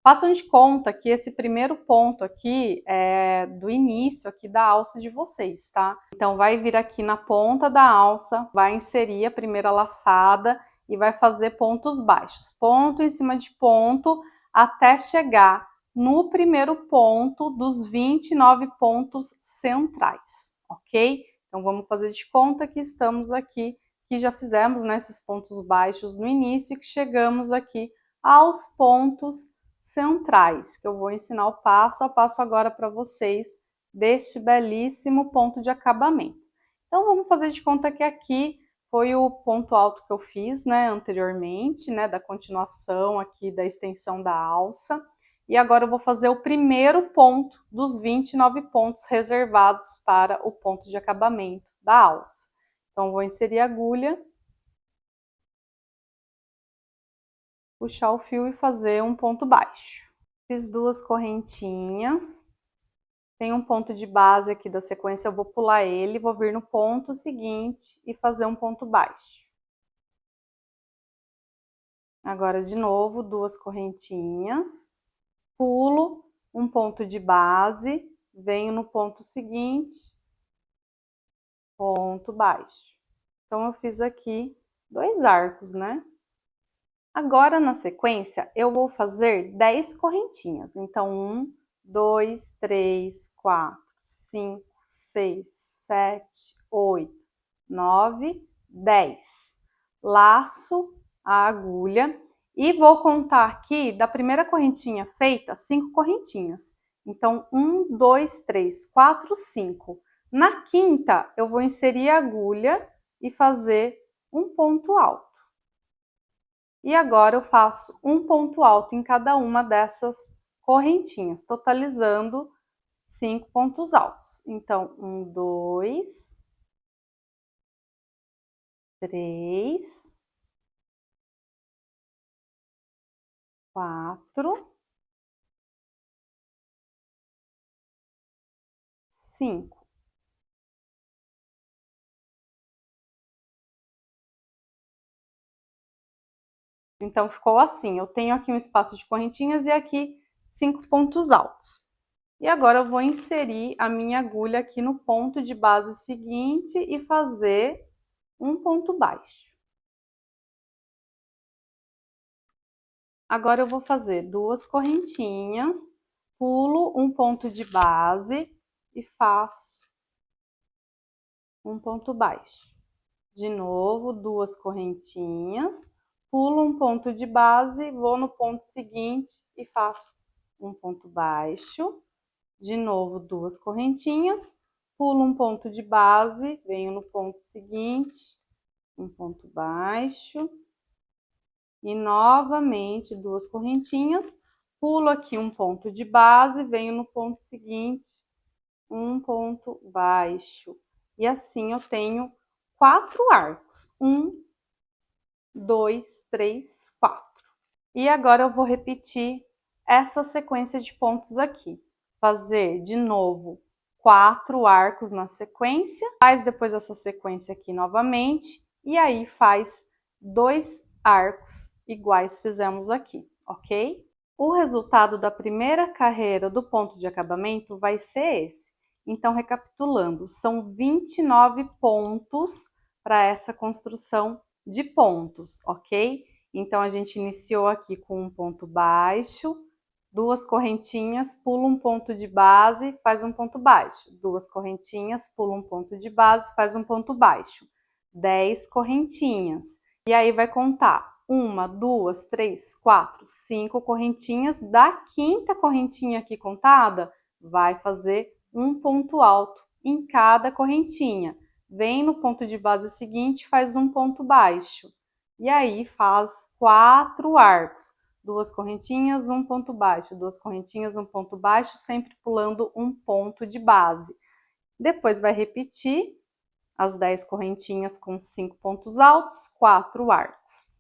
Façam de conta que esse primeiro ponto aqui é do início aqui da alça de vocês, tá? Então vai vir aqui na ponta da alça, vai inserir a primeira laçada e vai fazer pontos baixos, ponto em cima de ponto, até chegar no primeiro ponto dos 29 pontos centrais, ok? Então vamos fazer de conta que estamos aqui, que já fizemos, né, esses pontos baixos no início e que chegamos aqui aos pontos centrais, que eu vou ensinar o passo a passo agora para vocês deste belíssimo ponto de acabamento. Então vamos fazer de conta que aqui foi o ponto alto que eu fiz, né, anteriormente, né, da continuação aqui da extensão da alça. E agora eu vou fazer o primeiro ponto dos 29 pontos reservados para o ponto de acabamento da alça. Então vou inserir a agulha, puxar o fio e fazer um ponto baixo. Fiz 2 correntinhas, Tem um ponto de base aqui da sequência, eu vou pular ele, vou vir no ponto seguinte e fazer um ponto baixo. Agora, de novo, 2 correntinhas, pulo um ponto de base, venho no ponto seguinte, ponto baixo. Então, eu fiz aqui 2 arcos, né? Agora, na sequência, eu vou fazer 10 correntinhas. Então, 1, 2, 3, 4, 5, 6, 7, 8, 9, 10. Laço a agulha e vou contar aqui da primeira correntinha feita, 5 correntinhas. Então, 1, 2, 3, 4, 5. Na quinta, eu vou inserir a agulha e fazer um ponto alto. E agora eu faço um ponto alto em cada uma dessas correntinhas, totalizando 5 pontos altos. Então, 1, 2, 3, 4, 5. Então, ficou assim. Eu tenho aqui um espaço de correntinhas e aqui 5 pontos altos. E agora eu vou inserir a minha agulha aqui no ponto de base seguinte e fazer um ponto baixo. Agora eu vou fazer 2 correntinhas, pulo um ponto de base e faço um ponto baixo. De novo, 2 correntinhas, pulo um ponto de base, vou no ponto seguinte e faço um ponto baixo. De novo, 2 correntinhas, pulo um ponto de base, venho no ponto seguinte, um ponto baixo. E novamente 2 correntinhas, pulo aqui um ponto de base, venho no ponto seguinte, um ponto baixo. E assim eu tenho 4 arcos. 1, 2, 3, 4. E agora eu vou repetir essa sequência de pontos aqui. Fazer de novo 4 arcos na sequência, faz depois essa sequência aqui novamente, e aí faz 2 arcos iguais fizemos aqui, ok? O resultado da primeira carreira do ponto de acabamento vai ser esse. Então, recapitulando, são 29 pontos para essa construção de pontos, ok? Então, a gente iniciou aqui com um ponto baixo, 2 correntinhas, pula um ponto de base, faz um ponto baixo. 2 correntinhas, pula um ponto de base, faz um ponto baixo. 10 correntinhas. E aí vai contar 1, 2, 3, 4, 5 correntinhas. Da quinta correntinha aqui contada, vai fazer um ponto alto em cada correntinha. Vem no ponto de base seguinte, faz um ponto baixo. E aí faz 4 arcos. 2 correntinhas, um ponto baixo, 2 correntinhas, um ponto baixo, sempre pulando um ponto de base. Depois vai repetir as 10 correntinhas com 5 pontos altos, 4 arcos.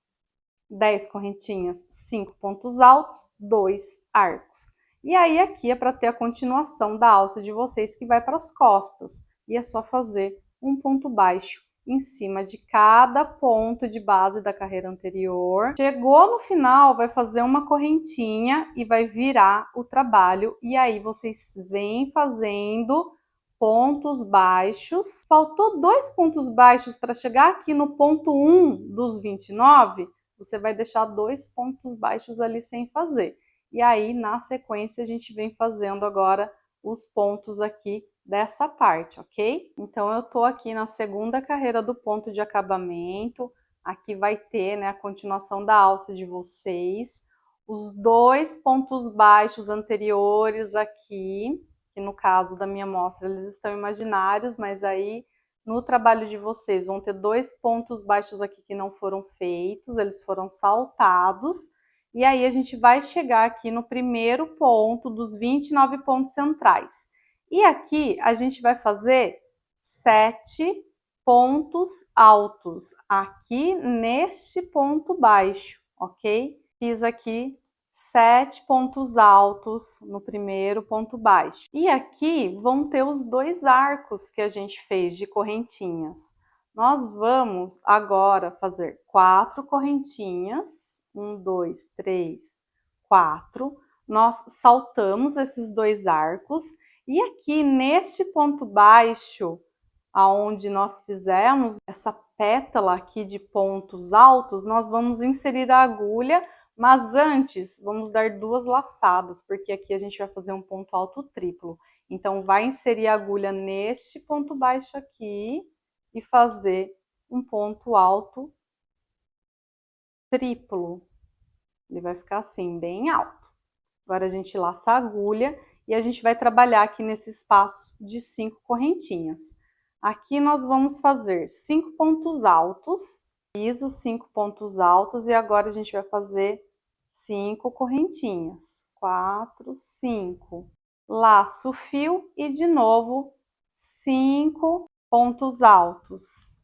10 correntinhas, 5 pontos altos, 2 arcos. E aí aqui é para ter a continuação da alça de vocês que vai para as costas. E é só fazer um ponto baixo em cima de cada ponto de base da carreira anterior. Chegou no final, vai fazer uma correntinha e vai virar o trabalho. E aí vocês vêm fazendo pontos baixos. Faltou 2 pontos baixos para chegar aqui no ponto 1 dos 29, você vai deixar 2 pontos baixos ali sem fazer. E aí, na sequência, a gente vem fazendo agora os pontos aqui dessa parte, ok? Então, eu tô aqui na segunda carreira do ponto de acabamento. Aqui vai ter, né, a continuação da alça de vocês. Os 2 pontos baixos anteriores aqui, que no caso da minha amostra eles estão imaginários, mas aí no trabalho de vocês vão ter 2 pontos baixos aqui que não foram feitos, eles foram saltados. E aí a gente vai chegar aqui no primeiro ponto dos 29 pontos centrais. E aqui a gente vai fazer 7 pontos altos aqui neste ponto baixo, ok? Fiz aqui 7 pontos altos no primeiro ponto baixo. E aqui vão ter os 2 arcos que a gente fez de correntinhas. Nós vamos agora fazer 4 correntinhas, 1, 2, 3, 4. Nós saltamos esses 2 arcos e aqui neste ponto baixo, aonde nós fizemos essa pétala aqui de pontos altos, nós vamos inserir a agulha, mas antes vamos dar 2 laçadas, porque aqui a gente vai fazer um ponto alto triplo. Então vai inserir a agulha neste ponto baixo aqui e fazer um ponto alto triplo. Ele vai ficar assim, bem alto. Agora a gente laça a agulha e a gente vai trabalhar aqui nesse espaço de 5 correntinhas. Aqui nós vamos fazer 5 pontos altos, piso 5 pontos altos e agora a gente vai fazer 5 correntinhas. 4, 5. Laço o fio e de novo 5 pontos altos.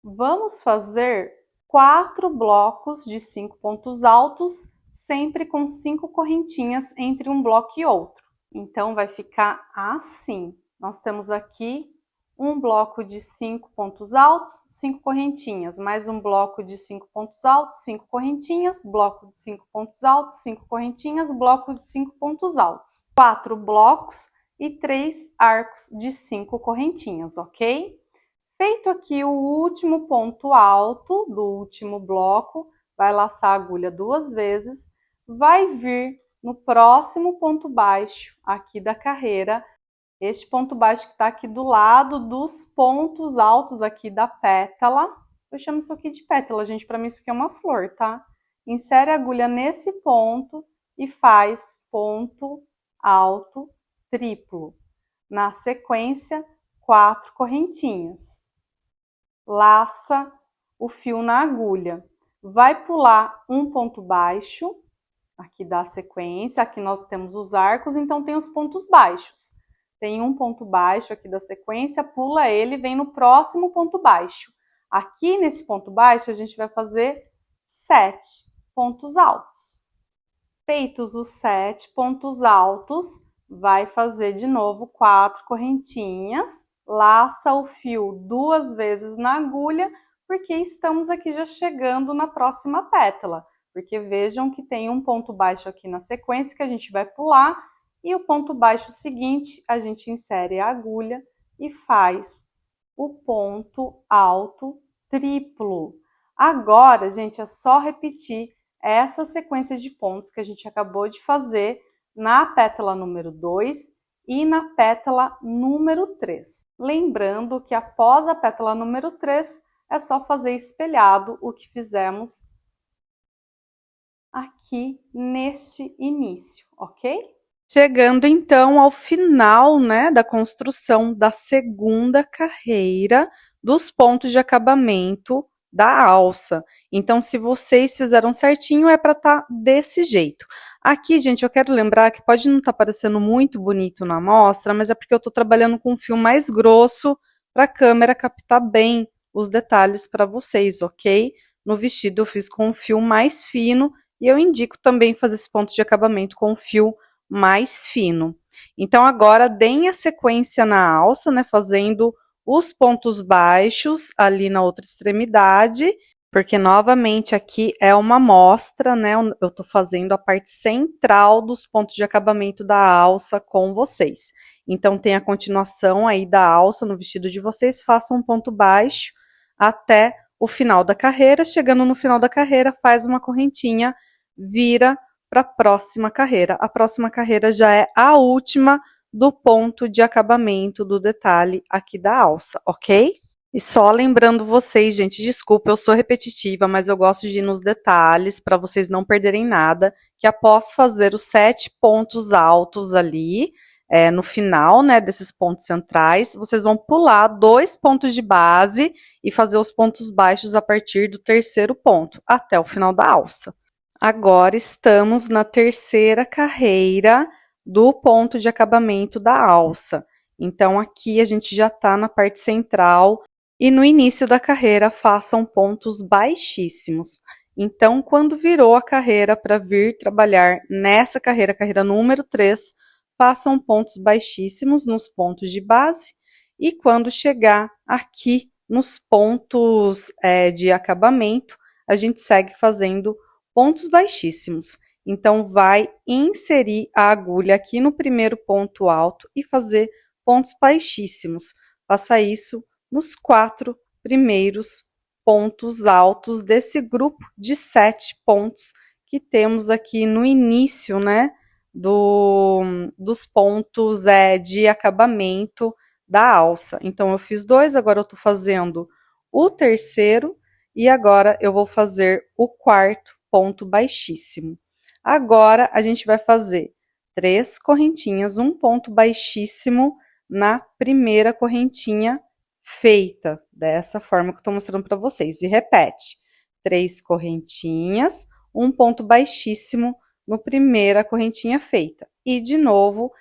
Vamos fazer 4 blocos de 5 pontos altos, sempre com 5 correntinhas entre um bloco e outro. Então, vai ficar assim. Nós temos aqui um bloco de 5 pontos altos, 5 correntinhas, mais um bloco de 5 pontos altos, 5 correntinhas, bloco de 5 pontos altos, 5 correntinhas, bloco de 5 pontos altos. 4 blocos e 3 arcos de 5 correntinhas, ok? Feito aqui o último ponto alto do último bloco, vai laçar a agulha 2 vezes, vai vir no próximo ponto baixo aqui da carreira, este ponto baixo que está aqui do lado dos pontos altos aqui da pétala. Eu chamo isso aqui de pétala, gente, para mim isso aqui é uma flor, tá? Insere a agulha nesse ponto e faz ponto alto triplo. Na sequência, 4 correntinhas. Laça o fio na agulha. Vai pular um ponto baixo, aqui da sequência, aqui nós temos os arcos, então tem os pontos baixos. Tem um ponto baixo aqui da sequência, pula ele e vem no próximo ponto baixo. Aqui nesse ponto baixo a gente vai fazer 7 pontos altos. Feitos os 7 pontos altos, vai fazer de novo 4 correntinhas, laça o fio 2 vezes na agulha, porque estamos aqui já chegando na próxima pétala. Porque vejam que tem um ponto baixo aqui na sequência que a gente vai pular, e o ponto baixo seguinte a gente insere a agulha e faz o ponto alto triplo. Agora, gente, é só repetir essa sequência de pontos que a gente acabou de fazer na pétala número 2 e na pétala número 3. Lembrando que após a pétala número 3, é só fazer espelhado o que fizemos aqui neste início, ok? Chegando então ao final, né, da construção da segunda carreira dos pontos de acabamento da alça. Então, se vocês fizeram certinho, é para estar desse jeito. Aqui, gente, eu quero lembrar que pode não estar parecendo muito bonito na amostra, mas é porque eu estou trabalhando com um fio mais grosso para a câmera captar bem os detalhes para vocês, ok? No vestido eu fiz com um fio mais fino e eu indico também fazer esse ponto de acabamento com um fio mais fino. Então, agora, deem a sequência na alça, né, fazendo os pontos baixos ali na outra extremidade, porque novamente aqui é uma amostra, né, eu tô fazendo a parte central dos pontos de acabamento da alça com vocês. Então, tem a continuação aí da alça no vestido de vocês, façam um ponto baixo até o final da carreira, chegando no final da carreira, faz uma correntinha, vira para a próxima carreira. A próxima carreira já é a última do ponto de acabamento do detalhe aqui da alça, ok? E só lembrando vocês, gente, desculpa, eu sou repetitiva, mas eu gosto de ir nos detalhes para vocês não perderem nada, que após fazer os 7 pontos altos ali, no final, né, desses pontos centrais, vocês vão pular 2 pontos de base e fazer os pontos baixos a partir do terceiro ponto, até o final da alça. Agora estamos na terceira carreira do ponto de acabamento da alça. Então, aqui a gente já está na parte central E no início da carreira façam pontos baixíssimos. Então, quando virou a carreira para vir trabalhar nessa carreira, carreira número 3, façam pontos baixíssimos nos pontos de base e quando chegar aqui nos pontos de acabamento, a gente segue fazendo pontos baixíssimos. Então, vai inserir a agulha aqui no primeiro ponto alto e fazer pontos baixíssimos. Faça isso nos 4 primeiros pontos altos desse grupo de 7 pontos que temos aqui no início, né, dos pontos de acabamento da alça. Então, eu fiz 2, agora eu tô fazendo o terceiro e agora eu vou fazer o quarto ponto baixíssimo. Agora, a gente vai fazer 3 correntinhas, um ponto baixíssimo na primeira correntinha feita, dessa forma que eu estou mostrando para vocês. E repete, 3 correntinhas, um ponto baixíssimo no primeira correntinha feita. E, de novo,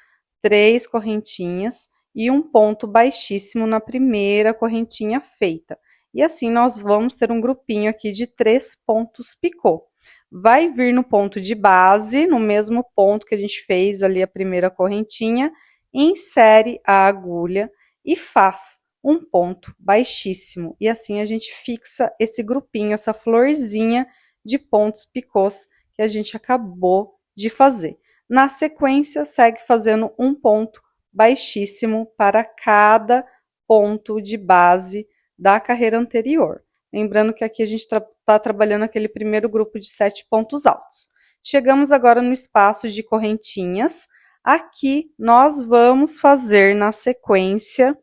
3 correntinhas e um ponto baixíssimo na primeira correntinha feita. E assim, nós vamos ter um grupinho aqui de 3 pontos picô. Vai vir no ponto de base, no mesmo ponto que a gente fez ali a primeira correntinha, insere a agulha e faz um ponto baixíssimo. E assim a gente fixa esse grupinho, essa florzinha de pontos picôs que a gente acabou de fazer. Na sequência, segue fazendo um ponto baixíssimo para cada ponto de base da carreira anterior. Lembrando que aqui a gente está trabalhando aquele primeiro grupo de 7 pontos altos. Chegamos agora no espaço de correntinhas. Aqui nós vamos fazer na sequência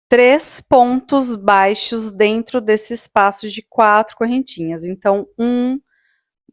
3 pontos baixos dentro desse espaço de 4 correntinhas. Então, 1,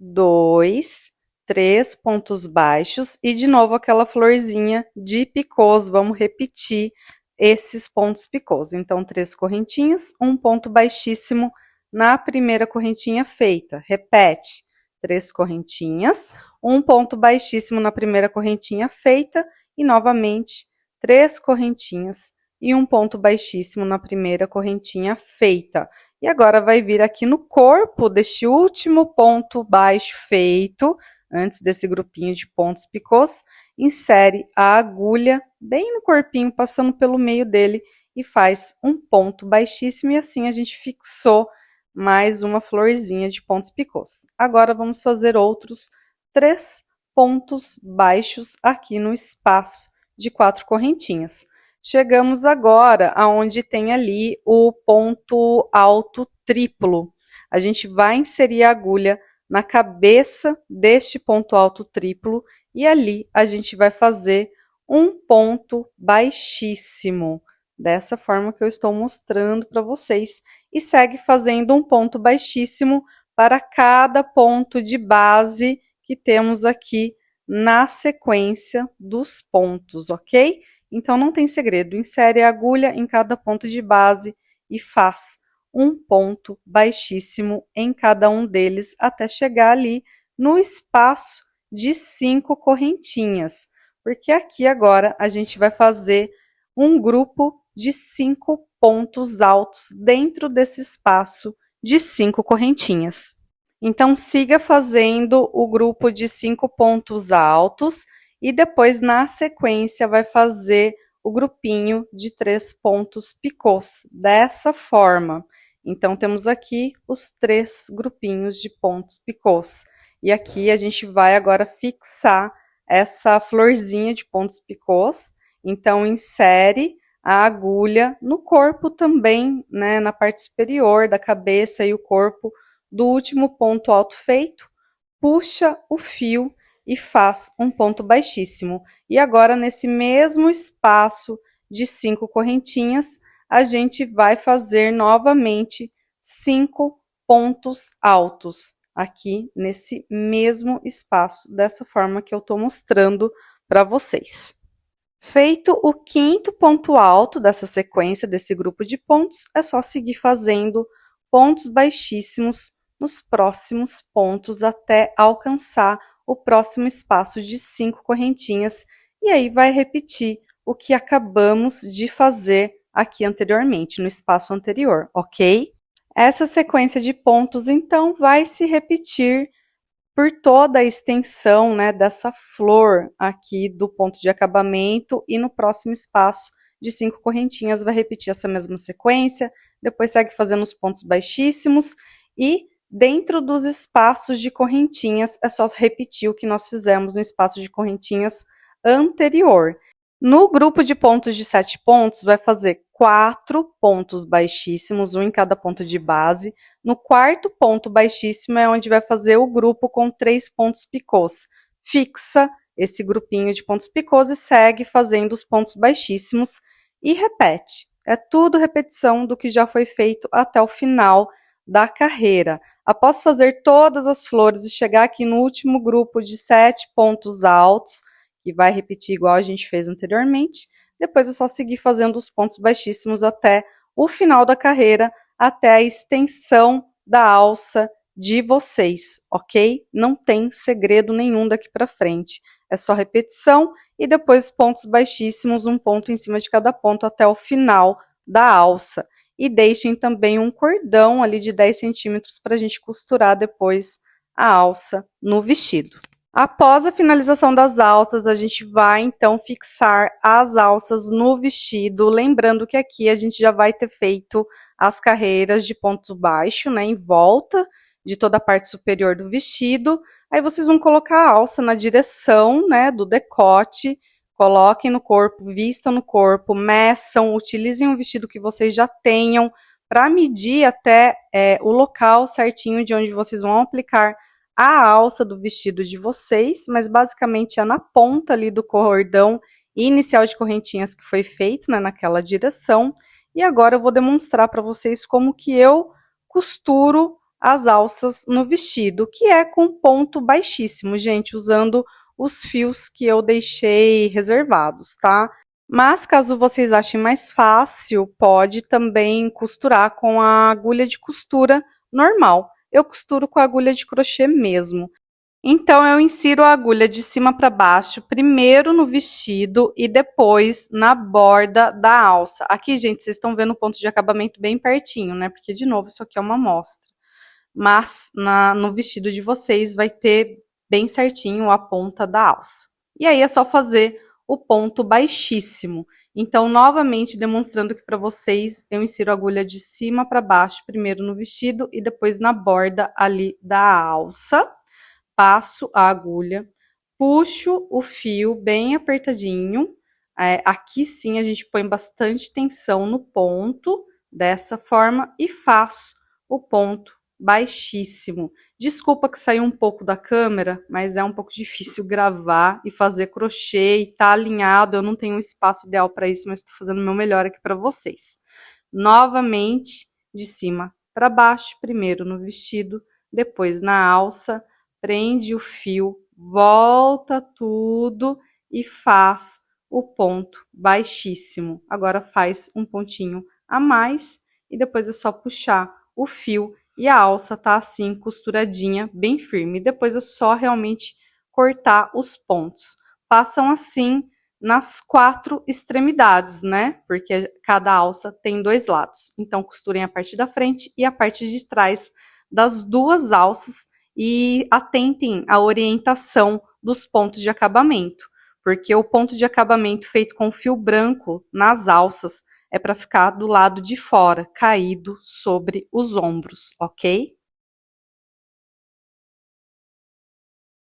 2, 3 pontos baixos e de novo aquela florzinha de picôs. Vamos repetir esses pontos picôs. Então, 3 correntinhas, um ponto baixíssimo na primeira correntinha feita. Repete, 3 correntinhas, um ponto baixíssimo na primeira correntinha feita e novamente 3 correntinhas e um ponto baixíssimo na primeira correntinha feita. E agora vai vir aqui no corpo deste último ponto baixo feito, antes desse grupinho de pontos picôs, insere a agulha bem no corpinho, passando pelo meio dele e faz um ponto baixíssimo e assim a gente fixou mais uma florzinha de pontos picôs. Agora vamos fazer outros 3 pontos baixos aqui no espaço de 4 correntinhas. Chegamos agora aonde tem ali o ponto alto triplo. A gente vai inserir a agulha na cabeça deste ponto alto triplo e ali a gente vai fazer um ponto baixíssimo, dessa forma que eu estou mostrando para vocês, e segue fazendo um ponto baixíssimo para cada ponto de base que temos aqui na sequência dos pontos, ok? Então, não tem segredo, insere a agulha em cada ponto de base e faz um ponto baixíssimo em cada um deles até chegar ali no espaço de 5 correntinhas, porque aqui agora a gente vai fazer um grupo de 5 pontos altos dentro desse espaço de 5 correntinhas. Então, siga fazendo o grupo de 5 pontos altos e depois, na sequência, vai fazer o grupinho de 3 pontos picôs, dessa forma. Então, temos aqui os 3 grupinhos de pontos picôs. E aqui a gente vai agora fixar essa florzinha de pontos picôs. Então, insere a agulha no corpo também, né, na parte superior da cabeça e o corpo do último ponto alto feito, puxa o fio e faz um ponto baixíssimo. E agora, nesse mesmo espaço de 5 correntinhas, a gente vai fazer novamente 5 pontos altos, aqui nesse mesmo espaço, dessa forma que eu estou mostrando para vocês. Feito o 5º ponto alto dessa sequência, desse grupo de pontos, é só seguir fazendo pontos baixíssimos nos próximos pontos até alcançar o próximo espaço de 5 correntinhas. E aí vai repetir o que acabamos de fazer aqui anteriormente, no espaço anterior, ok? Essa sequência de pontos, então, vai se repetir por toda a extensão, né, dessa flor aqui do ponto de acabamento, e no próximo espaço de 5 correntinhas vai repetir essa mesma sequência, depois segue fazendo os pontos baixíssimos, e dentro dos espaços de correntinhas é só repetir o que nós fizemos no espaço de correntinhas anterior. No grupo de pontos de 7 pontos, vai fazer 4 pontos baixíssimos, um em cada ponto de base. No quarto ponto baixíssimo é onde vai fazer o grupo com 3 pontos picôs. Fixa esse grupinho de pontos picôs e segue fazendo os pontos baixíssimos e repete. É tudo repetição do que já foi feito até o final da carreira. Após fazer todas as flores e chegar aqui no último grupo de 7 pontos altos, que vai repetir igual a gente fez anteriormente, depois é só seguir fazendo os pontos baixíssimos até o final da carreira, até a extensão da alça de vocês, ok? Não tem segredo nenhum daqui para frente, é só repetição e depois pontos baixíssimos, um ponto em cima de cada ponto até o final da alça. E deixem também um cordão ali de 10 centímetros para a gente costurar depois a alça no vestido. Após a finalização das alças, a gente vai então fixar as alças no vestido, lembrando que aqui a gente já vai ter feito as carreiras de ponto baixo, né, em volta de toda a parte superior do vestido. Aí vocês vão colocar a alça na direção, né, do decote, coloquem no corpo, vistam no corpo, meçam, utilizem um vestido que vocês já tenham para medir até o local certinho de onde vocês vão aplicar a alça do vestido de vocês, mas basicamente é na ponta ali do cordão inicial de correntinhas que foi feito, né, naquela direção. E agora eu vou demonstrar para vocês como que eu costuro as alças no vestido, que é com ponto baixíssimo, gente, usando os fios que eu deixei reservados, tá? Mas caso vocês achem mais fácil, pode também costurar com a agulha de costura normal. Eu costuro com a agulha de crochê mesmo. Então, eu insiro a agulha de cima para baixo, primeiro no vestido e depois na borda da alça. Aqui, gente, vocês estão vendo o ponto de acabamento bem pertinho, né? Porque, de novo, isso aqui é uma amostra. Mas no vestido de vocês vai ter bem certinho a ponta da alça. E aí é só fazer o ponto baixíssimo. Então, novamente, demonstrando que para vocês, eu insiro a agulha de cima para baixo, primeiro no vestido e depois na borda ali da alça. Passo a agulha, puxo o fio bem apertadinho. Aqui sim a gente põe bastante tensão no ponto, dessa forma, e faço o ponto baixíssimo. Desculpa que saiu um pouco da câmera, mas é um pouco difícil gravar e fazer crochê e tá alinhado. Eu não tenho um espaço ideal para isso, mas estou fazendo o meu melhor aqui para vocês. Novamente, de cima para baixo, primeiro no vestido, depois na alça, prende o fio, volta tudo e faz o ponto baixíssimo. Agora faz um pontinho a mais e depois é só puxar o fio e a alça tá assim, costuradinha, bem firme. Depois é só realmente cortar os pontos. Façam assim nas 4 extremidades, né? Porque cada alça tem 2 lados. Então, costurem a parte da frente e a parte de trás das 2 alças e atentem à orientação dos pontos de acabamento, porque o ponto de acabamento feito com fio branco nas alças é para ficar do lado de fora, caído sobre os ombros, ok?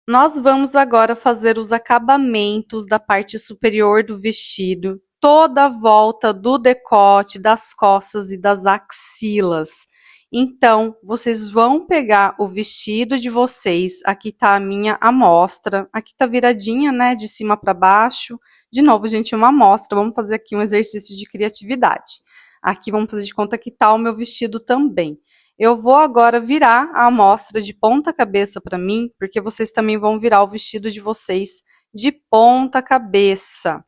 Nós vamos agora fazer os acabamentos da parte superior do vestido, toda a volta do decote, das costas e das axilas. Então, vocês vão pegar o vestido de vocês, aqui tá a minha amostra, aqui tá viradinha, né, de cima para baixo. De novo, gente, uma amostra, vamos fazer aqui um exercício de criatividade. Aqui vamos fazer de conta que tá o meu vestido também. Eu vou agora virar a amostra de ponta cabeça para mim, porque vocês também vão virar o vestido de vocês de ponta cabeça.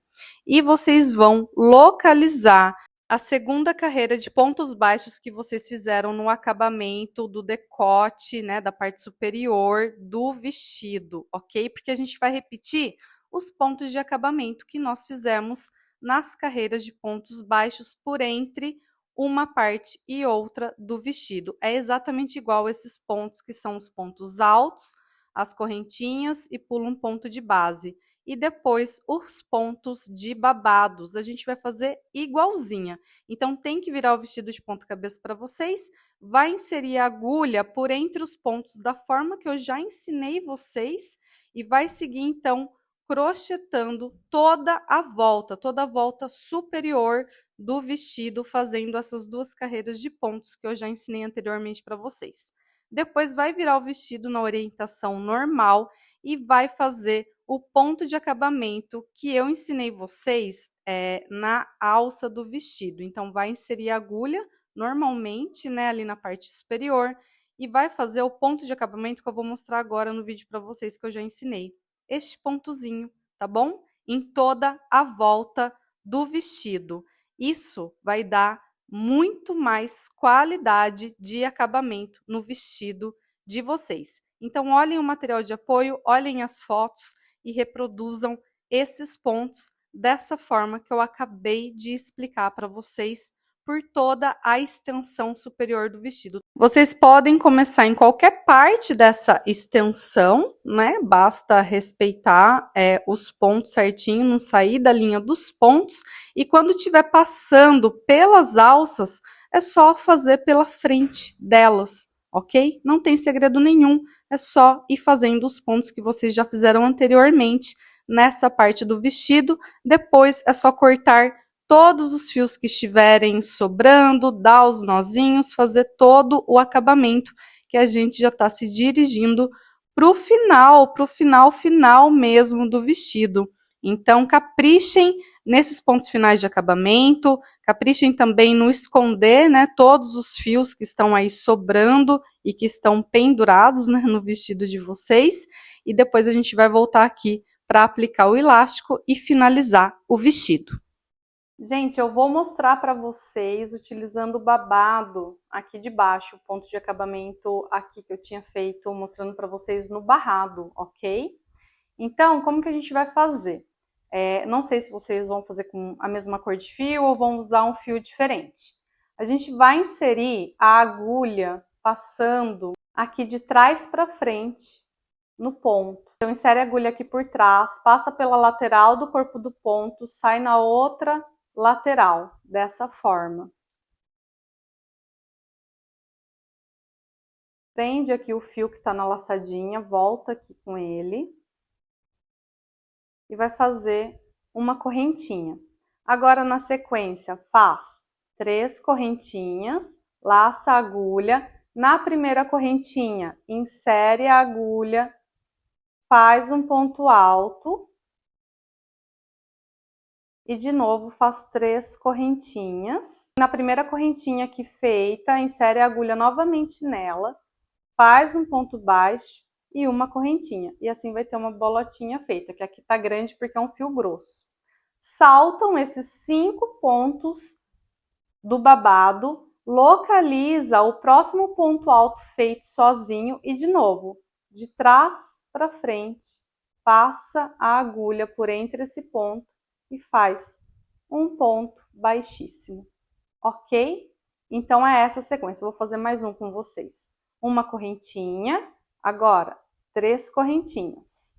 E vocês vão localizar a segunda carreira de pontos baixos que vocês fizeram no acabamento do decote, né, da parte superior do vestido, ok? Porque a gente vai repetir os pontos de acabamento que nós fizemos nas carreiras de pontos baixos por entre uma parte e outra do vestido. É exatamente igual esses pontos que são os pontos altos, as correntinhas e pula um ponto de base. E depois os pontos de babados, a gente vai fazer igualzinha. Então tem que virar o vestido de ponta cabeça para vocês, vai inserir a agulha por entre os pontos da forma que eu já ensinei vocês e vai seguir então crochetando toda a volta superior do vestido, fazendo essas duas carreiras de pontos que eu já ensinei anteriormente para vocês. Depois vai virar o vestido na orientação normal e vai fazer o ponto de acabamento que eu ensinei vocês na alça do vestido. Então, vai inserir a agulha normalmente, né, ali na parte superior e vai fazer o ponto de acabamento que eu vou mostrar agora no vídeo para vocês que eu já ensinei. Este pontozinho, tá bom? Em toda a volta do vestido. Isso vai dar muito mais qualidade de acabamento no vestido de vocês. Então, olhem o material de apoio, olhem as fotos e reproduzam esses pontos dessa forma que eu acabei de explicar para vocês por toda a extensão superior do vestido. Vocês podem começar em qualquer parte dessa extensão, né? Basta respeitar os pontos certinho, não sair da linha dos pontos. E quando estiver passando pelas alças, é só fazer pela frente delas, ok? Não tem segredo nenhum, é só ir fazendo os pontos que vocês já fizeram anteriormente nessa parte do vestido. Depois é só cortar todos os fios que estiverem sobrando, dar os nozinhos, fazer todo o acabamento que a gente já está se dirigindo para o final mesmo do vestido. Então, caprichem nesses pontos finais de acabamento, caprichem também no esconder, né, todos os fios que estão aí sobrando e que estão pendurados, né, no vestido de vocês. E depois a gente vai voltar aqui para aplicar o elástico e finalizar o vestido. Gente, eu vou mostrar para vocês utilizando o babado aqui de baixo, o ponto de acabamento aqui que eu tinha feito, mostrando para vocês no barrado, ok? Então, como que a gente vai fazer? Não sei se vocês vão fazer com a mesma cor de fio ou vão usar um fio diferente. A gente vai inserir a agulha passando aqui de trás para frente no ponto. Então, insere a agulha aqui por trás, passa pela lateral do corpo do ponto, sai na outra lateral, dessa forma. Prende aqui o fio que está na laçadinha, volta aqui com ele. E vai fazer uma correntinha. Agora, na sequência, faz 3 correntinhas, laça a agulha. Na primeira correntinha, insere a agulha, faz um ponto alto. E de novo faz 3 correntinhas. Na primeira correntinha aqui feita, insere a agulha novamente nela, faz um ponto baixo e uma correntinha. E assim vai ter uma bolotinha feita, que aqui tá grande porque é um fio grosso. Saltam esses 5 pontos do babado, localiza o próximo ponto alto feito sozinho e de novo, de trás para frente, passa a agulha por entre esse ponto e faz um ponto baixíssimo, ok? Então, é essa a sequência. Eu vou fazer mais um com vocês. Uma correntinha, agora 3 correntinhas.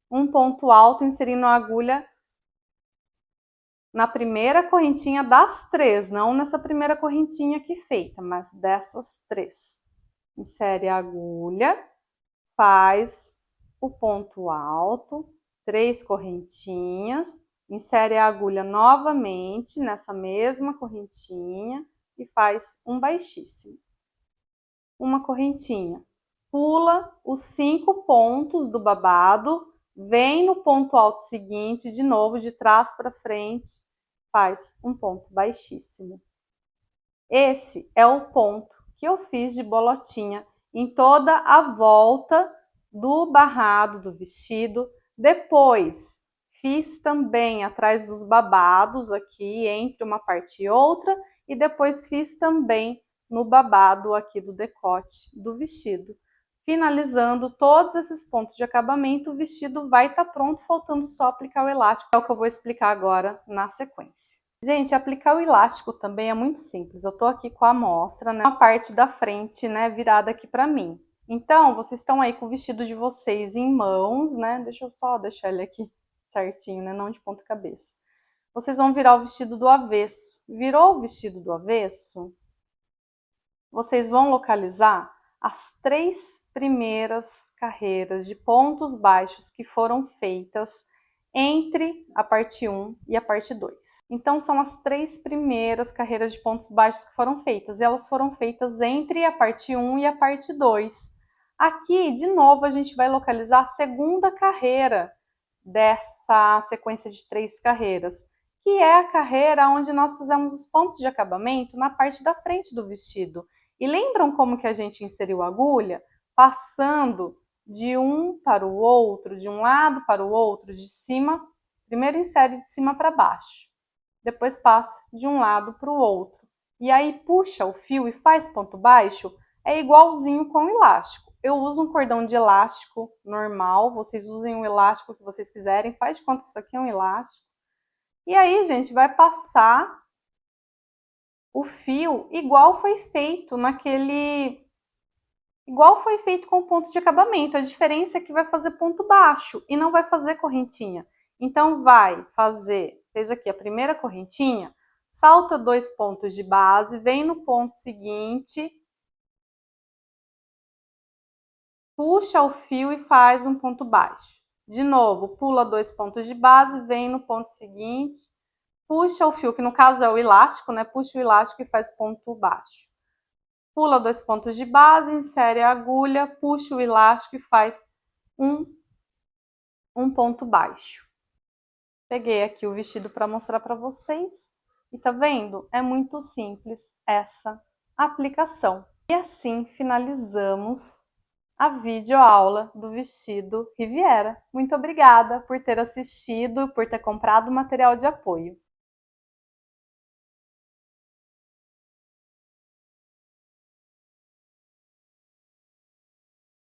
Um ponto alto inserindo a agulha na primeira correntinha das 3, não nessa primeira correntinha aqui feita, mas dessas 3. Insere a agulha, faz o ponto alto, 3 correntinhas, insere a agulha novamente nessa mesma correntinha e faz um baixíssimo. Uma correntinha. Pula os 5 pontos do babado, vem no ponto alto seguinte, de novo, de trás para frente, faz um ponto baixíssimo. Esse é o ponto que eu fiz de bolotinha em toda a volta do barrado do vestido. Depois, fiz também atrás dos babados aqui, entre uma parte e outra, e depois fiz também no babado aqui do decote do vestido. Finalizando todos esses pontos de acabamento, o vestido vai estar pronto, faltando só aplicar o elástico, é o que eu vou explicar agora na sequência. Gente, aplicar o elástico também é muito simples. Eu tô aqui com a amostra, né, a parte da frente, né, virada aqui para mim. Então, vocês estão aí com o vestido de vocês em mãos, né? Deixa eu só deixar ele aqui certinho, né, não de ponta cabeça. Vocês vão virar o vestido do avesso. Virou o vestido do avesso, vocês vão localizar as 3 primeiras carreiras de pontos baixos que foram feitas entre a parte 1 e a parte 2. Então, são as 3 primeiras carreiras de pontos baixos que foram feitas, e elas foram feitas entre a parte 1 e a parte 2. Aqui, de novo, a gente vai localizar a segunda carreira dessa sequência de 3 carreiras, que é a carreira onde nós fizemos os pontos de acabamento na parte da frente do vestido. E lembram como que a gente inseriu a agulha? Passando de um para o outro, de um lado para o outro, de cima, primeiro insere de cima para baixo, depois passa de um lado para o outro. E aí puxa o fio e faz ponto baixo, é igualzinho com o elástico. Eu uso um cordão de elástico normal, vocês usem o elástico que vocês quiserem, faz de conta que isso aqui é um elástico. E aí, gente, vai passar o fio igual foi feito com o ponto de acabamento. A diferença é que vai fazer ponto baixo e não vai fazer correntinha. Então fez aqui a primeira correntinha, salta 2 pontos de base, vem no ponto seguinte, puxa o fio e faz um ponto baixo. De novo, pula 2 pontos de base, vem no ponto seguinte, puxa o fio, que no caso é o elástico, né? Puxa o elástico e faz ponto baixo. Pula 2 pontos de base, insere a agulha, puxa o elástico e faz um ponto baixo. Peguei aqui o vestido para mostrar para vocês. E tá vendo? É muito simples essa aplicação. E assim finalizamos a videoaula do vestido Riviera. Muito obrigada por ter assistido e por ter comprado o material de apoio.